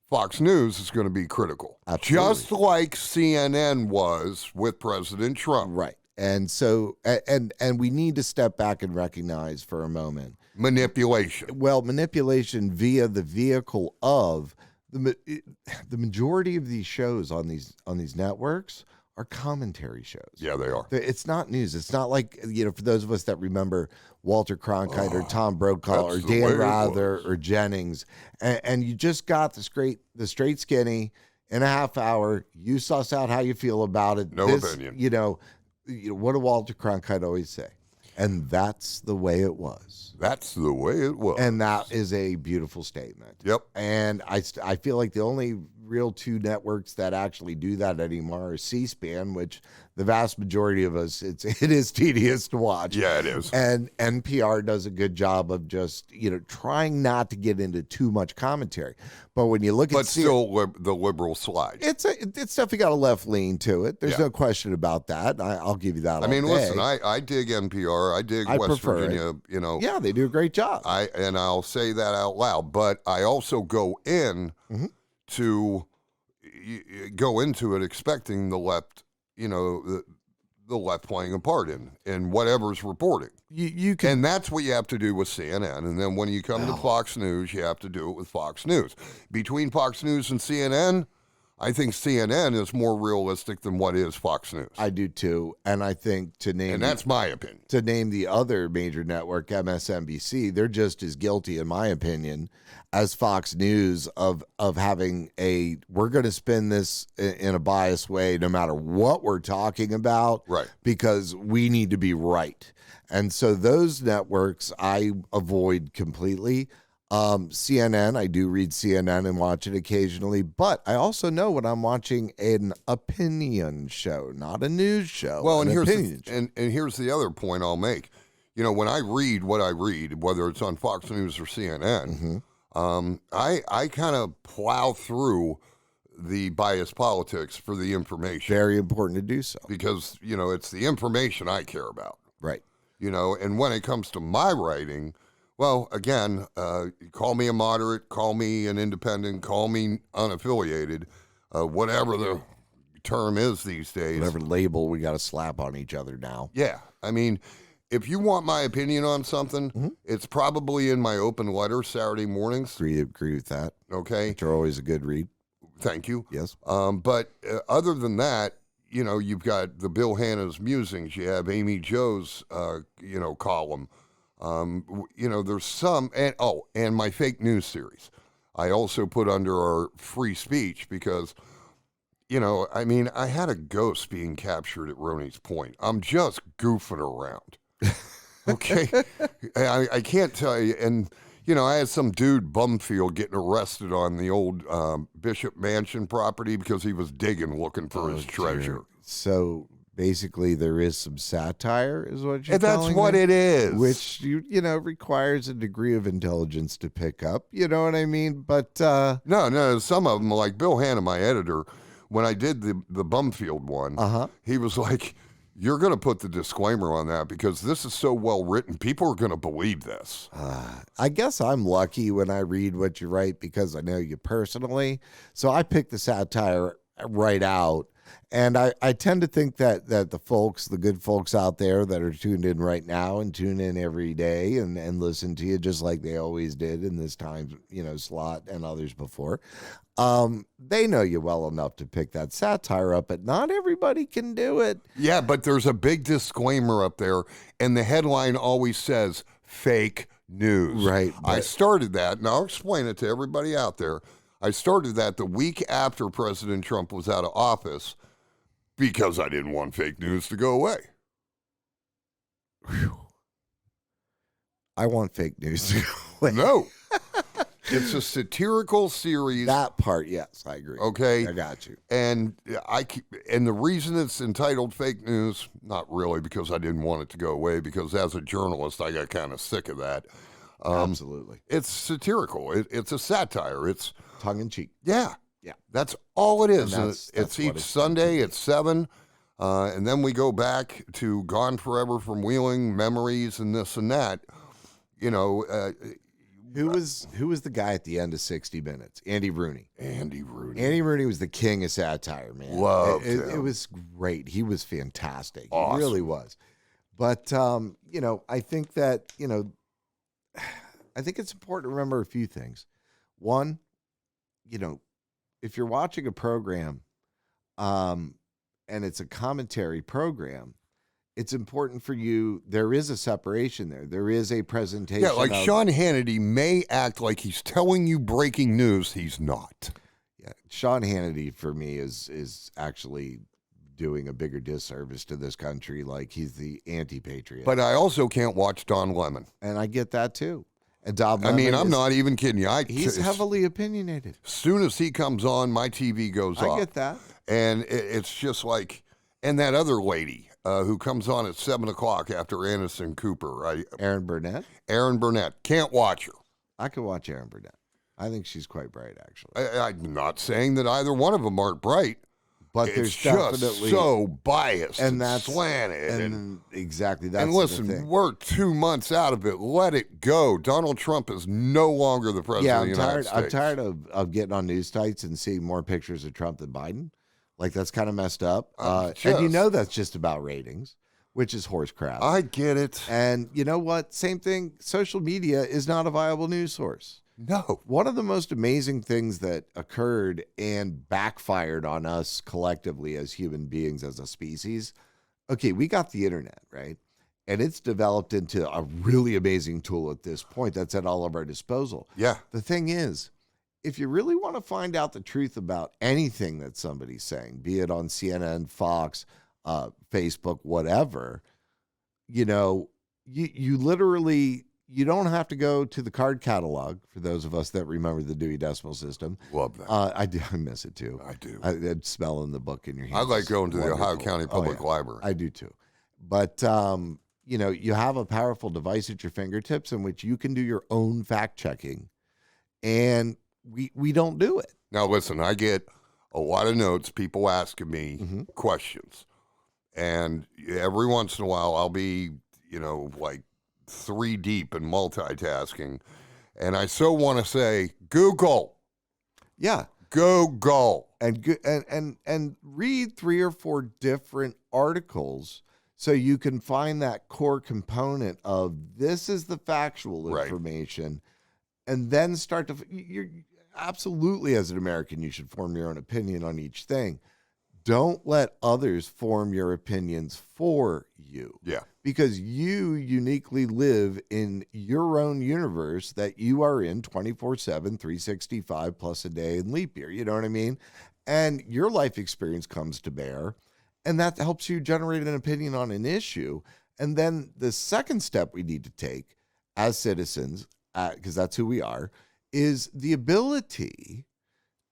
Fox News is going to be critical. Absolutely. Just like CNN was with President Trump. Right. And so, and we need to step back and recognize for a moment. Manipulation. Well, manipulation via the vehicle of the majority of these shows on these networks are commentary shows. Yeah, they are. It's not news. It's not like, for those of us that remember Walter Cronkite or Tom Brokaw or Dan Rather or Jennings, and you just got the straight skinny in a half hour. You suss out how you feel about it. No opinion. What did Walter Cronkite always say? And that's the way it was. That's the way it was. And that is a beautiful statement. Yep. And I feel like the only real two networks that actually do that anymore are C-SPAN, which the vast majority of us, it is tedious to watch. Yeah, it is. And NPR does a good job of just, trying not to get into too much commentary. But when you look at the liberal slide. It's definitely got a left lean to it. There's no question about that. I'll give you that. Listen, I dig NPR. I dig West Virginia. Yeah, they do a great job. I'll say that out loud. But I also go in to go into it expecting the left, the left playing a part in whatever's reporting. You can, and that's what you have to do with CNN. And then when you come to Fox News, you have to do it with Fox News. Between Fox News and CNN, I think CNN is more realistic than what is Fox News. I do too. And I think and that's my opinion. To name the other major network, MSNBC, they're just as guilty, in my opinion, as Fox News of having we're going to spin this in a biased way no matter what we're talking about. Right. Because we need to be right. And so those networks I avoid completely. CNN, I do read CNN and watch it occasionally, but I also know when I'm watching an opinion show, not a news show. Well, and here's the other point I'll make. When I read what I read, whether it's on Fox News or CNN, I kind of plow through the biased politics for the information. Very important to do so. Because, it's the information I care about. Right. And when it comes to my writing, well, again, call me a moderate, call me an independent, call me unaffiliated, whatever the term is these days. Whatever label we got to slap on each other now. Yeah. I mean, if you want my opinion on something, it's probably in my open letter Saturday mornings. Agree with that. Okay. Which are always a good read. Thank you. Yes. But other than that, you've got the Bill Hanna's musings. You have Amy Jo's, column. There's some, and my fake news series. I also put under our free speech because, I had a ghost being captured at Roney's Point. I'm just goofing around. Okay. I can't tell you. And, I had some dude, Bumfield, getting arrested on the old Bishop Mansion property because he was digging looking for his treasure. Dear. So basically, there is some satire, is what you're That's telling what me? it is. Which, requires a degree of intelligence to pick up. You know what I mean? But No, some of them, like Bill Hanna, my editor, when I did the Bumfield one, he was like, You're going to put the disclaimer on that because this is so well written. People are going to believe this. I guess I'm lucky when I read what you write because I know you personally. So I pick the satire right out. And I tend to think that the folks, the good folks out there that are tuned in right now and tune in every day and listen to you just like they always did in this time, slot and others before, they know you well enough to pick that satire up, but not everybody can do it. Yeah, but there's a big disclaimer up there, and the headline always says fake news. Right. I started that, and I'll explain it to everybody out there. I started that the week after President Trump was out of office because I didn't want fake news to go away. Whew. I want fake news to go away. No. It's a satirical series. That part, yes, I agree. Okay. I got you. And and the reason it's entitled fake news, not really because I didn't want it to go away, because as a journalist, I got kind of sick of that. Absolutely. It's satirical. It's a satire. It's tongue in cheek. Yeah. Yeah. That's all it is. And And that's it's what each it's Sunday at 7. And then we go back to Gone Forever from Wheeling, memories and this and that. Who was the guy at the end of 60 Minutes? Andy Rooney. Andy Rooney. Andy Rooney was the king of satire, man. Loved it. him. It was great. He was fantastic. Awesome. He really was. But I think that, I think it's important to remember a few things. One, if you're watching a program and it's a commentary program, it's important for you. There is a separation there. There is a presentation. Yeah, like Sean Hannity may act like he's telling you breaking news. He's not. Yeah, Sean Hannity for me is actually doing a bigger disservice to this country. Like he's the anti-patriot. But I also can't watch Don Lemon. And I get that too. And Don I mean, Lemon I'm not even kidding you. He's heavily opinionated. As soon as he comes on, my TV goes off. I get that. And it's just like, and that other lady who comes on at 7 o'clock after Anderson Cooper, right? Erin Burnett. Erin Burnett. Can't watch her. I could watch Erin Burnett. I think she's quite bright, actually. I'm not saying that either one of them aren't bright. But It's there's just definitely so biased and that's slanted. and exactly that's And the listen, thing. we're 2 months out of it. Let it go. Donald Trump is no longer the president of the United States. I'm tired of getting on news sites and seeing more pictures of Trump than Biden. Like that's kind of messed up. And that's just about ratings, which is horse crap. I get it. And you know what? Same thing. Social media is not a viable news source. No. One of the most amazing things that occurred and backfired on us collectively as human beings, as a species. Okay, we got the internet, right? And it's developed into a really amazing tool at this point that's at all of our disposal. Yeah. The thing is, if you really want to find out the truth about anything that somebody's saying, be it on CNN, Fox, Facebook, whatever, you literally... You don't have to go to the card catalog, for those of us that remember the Dewey Decimal System. Love that. I do. I miss it too. I do. That smell in the book in your hand. I like going to the Ohio Wonderful. County Public Oh, yeah. Library. I do too. But, you have a powerful device at your fingertips in which you can do your own fact checking. And we don't do it. Now, listen, I get a lot of notes, people asking me questions. And every once in a while, I'll be, like 3 deep in multitasking. And I so want to say, Google. Yeah. Google. And read 3 or 4 different articles so you can find that core component of this is the factual information. And then start to, you're absolutely, as an American, you should form your own opinion on each thing. Don't let others form your opinions for you. Yeah. Because you uniquely live in your own universe that you are in 24/7, 365 plus a day in leap year. You know what I mean? And your life experience comes to bear, and that helps you generate an opinion on an issue. And then the second step we need to take as citizens, because that's who we are, is the ability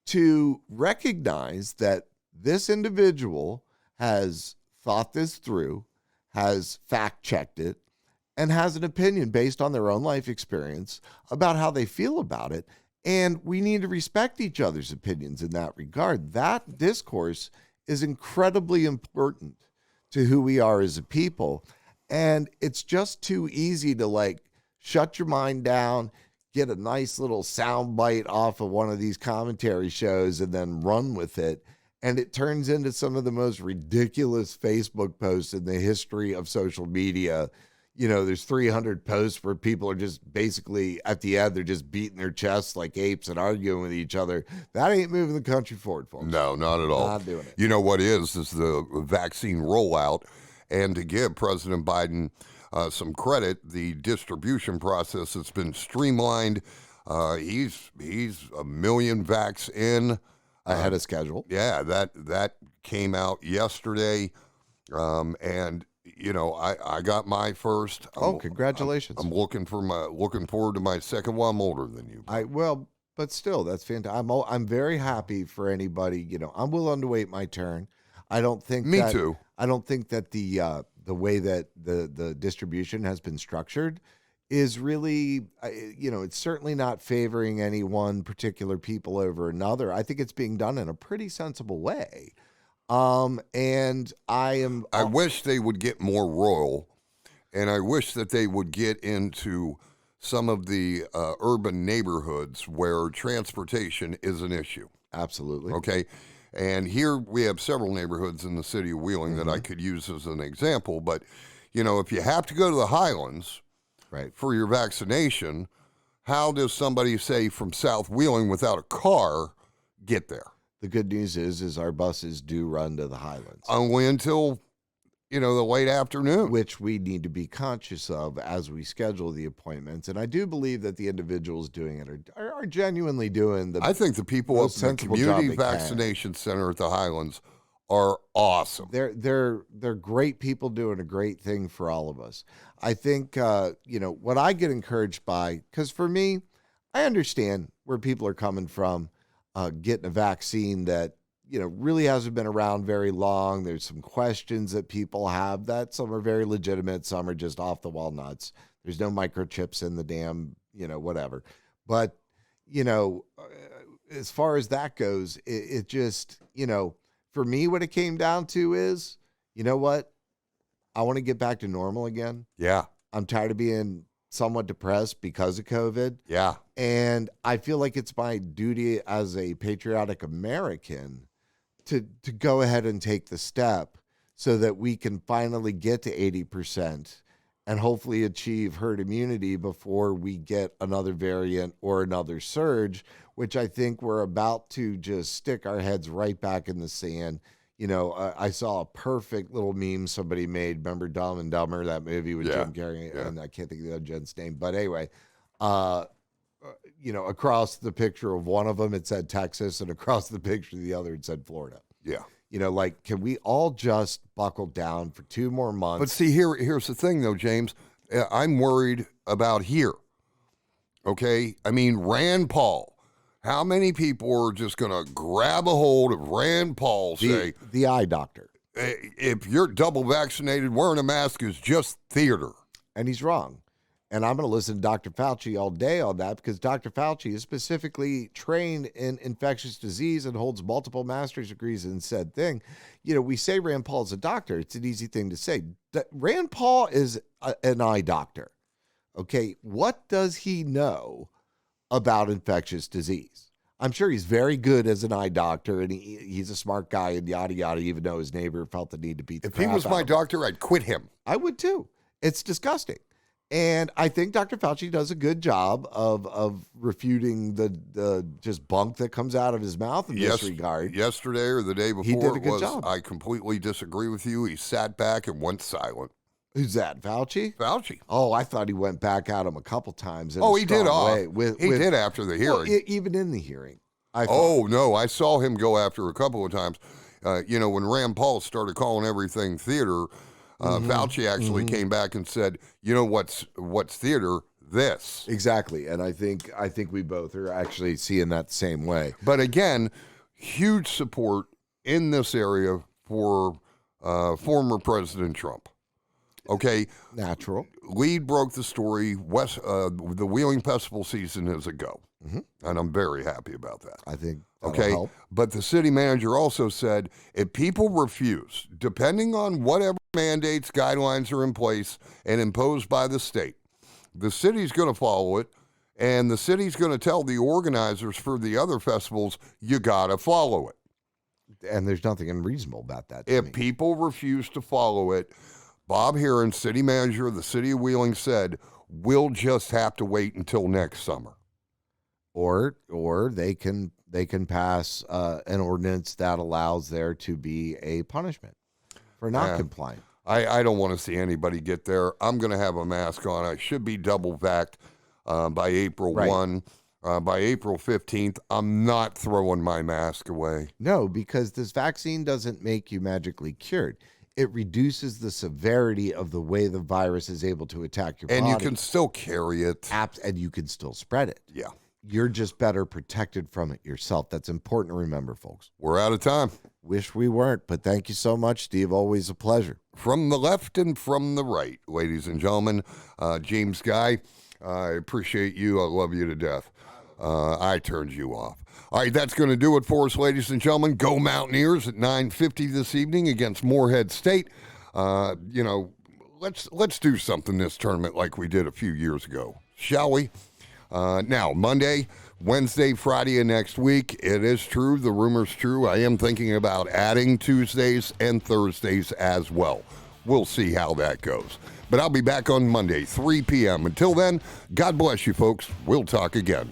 to recognize that this individual has thought this through, has fact-checked it, and has an opinion based on their own life experience about how they feel about it. And we need to respect each other's opinions in that regard. That discourse is incredibly important to who we are as a people. And it's just too easy to like shut your mind down, get a nice little sound bite off of one of these commentary shows and then run with it. And it turns into some of the most ridiculous Facebook posts in the history of social media. You know, there's 300 posts where people are just basically at the end, they're just beating their chests like apes and arguing with each other. That ain't moving the country forward, folks. No, not at all. Not doing it. You know what is the vaccine rollout. And to give President Biden some credit, the distribution process has been streamlined. He's a million vax in. Ahead of schedule. Yeah, that came out yesterday. And you know, I got my first. Congratulations! I'm looking forward to my second one. I'm older than you. But still, that's fantastic. I'm very happy for anybody. You know, I'm willing to wait my turn. I don't think Me too. I don't think that the way that the distribution has been structured is really, you know, it's certainly not favoring any one particular people over another. I think it's being done in a pretty sensible way. And I wish they would get more rural, and I wish that they would get into some of the urban neighborhoods where transportation is an issue. Absolutely. Okay. And here we have several neighborhoods in the city of Wheeling that I could use as an example. But, you know, if you have to go to the Highlands for your vaccination, how does somebody, say, from South Wheeling without a car get there? The good news is our buses do run to the Highlands. Only until, you know, the late afternoon. Which we need to be conscious of as we schedule the appointments. And I do believe that the individuals doing it are genuinely doing the I think the people up most in the sensible job community they can. vaccination center at the Highlands are awesome. They're great people doing a great thing for all of us. I think, you know, what I get encouraged by, because for me, I understand where people are coming from, getting a vaccine that, you know, really hasn't been around very long. There's some questions that people have that some are very legitimate. Some are just off the wall nuts. There's no microchips in the damn, you know, whatever. But, you know, as far as that goes, it just, you know, for me, what it came down to is, you know what? I want to get back to normal again. Yeah. I'm tired of being somewhat depressed because of COVID. Yeah. And I feel like it's my duty as a patriotic American to go ahead and take the step so that we can finally get to 80% and hopefully achieve herd immunity before we get another variant or another surge, which I think we're about to just stick our heads right back in the sand. You know, I saw a perfect little meme somebody made. Remember Dumb and Dumber, that movie with Jim Carrey? Yeah. And I can't think of the other gent's name. But anyway, you know, across the picture of one of them, it said Texas, and across the picture of the other, it said Florida. Yeah. You know, like, can we all just buckle down for 2 more months? But see, here's the thing, though, James. I'm worried about here. Okay? I mean, Rand Paul. How many people are just going to grab a hold of Rand Paul, say, the eye doctor? If you're double vaccinated, wearing a mask is just theater. And he's wrong. And I'm going to listen to Dr. Fauci all day on that, because Dr. Fauci is specifically trained in infectious disease and holds multiple master's degrees in said thing. You know, we say Rand Paul's a doctor. It's an easy thing to say. Rand Paul is an eye doctor. Okay, what does he know about infectious disease? I'm sure he's very good as an eye doctor, and he's a smart guy and yada, yada, even though his neighbor felt the need to beat the crap If he was out my of him. doctor, I'd quit him. I would too. It's disgusting. And I think Dr. Fauci does a good job of refuting the just bunk that comes out of his mouth in this regard. Yesterday or the day before, He did a good job. I completely disagree with you. He sat back and went silent. Who's that, Fauci? Fauci. Oh, I thought he went back at him a couple times. In Oh, a he did. strong way. He did after the hearing. Well, even in the hearing. Oh, no, I saw him go after a couple of times. You know, when Rand Paul started calling everything theater, Fauci actually came back and said, you know what's theater? This. Exactly. And I think we both are actually seeing that the same way. But again, huge support in this area for former President Trump. Okay. Natural. Lead broke the story. The Wheeling Festival season is a go. And I'm very happy about that. I think that'll Okay. help. But the city manager also said if people refuse, depending on whatever mandates, guidelines are in place and imposed by the state, the city's going to follow it. And the city's going to tell the organizers for the other festivals, you got to follow it. And there's nothing unreasonable about that. To If me. people refuse to follow it, Bob Heron, city manager of the city of Wheeling, said, we'll just have to wait until next summer. Or they can pass an ordinance that allows there to be a punishment for not complying. I don't want to see anybody get there. I'm going to have a mask on. I should be double vaxxed by April Right. 1. By April 15th, I'm not throwing my mask away. No, because this vaccine doesn't make you magically cured. It reduces the severity of the way the virus is able to attack your And body. you can still carry it. And you can still spread it. Yeah. You're just better protected from it yourself. That's important to remember, folks. We're out of time. Wish we weren't, but thank you so much, Steve. Always a pleasure. From the left and from the right, ladies and gentlemen, James Guy, I appreciate you. I love you to death. I turned you off. All right, that's going to do it for us, ladies and gentlemen. Go Mountaineers at 9:50 this evening against Morehead State. Let's do something this tournament like we did a few years ago, shall we? Now, Monday, Wednesday, Friday of next week, it is true, the rumor's true. I am thinking about adding Tuesdays and Thursdays as well. We'll see how that goes. But I'll be back on Monday, 3 p.m. Until then, God bless you, folks. We'll talk again.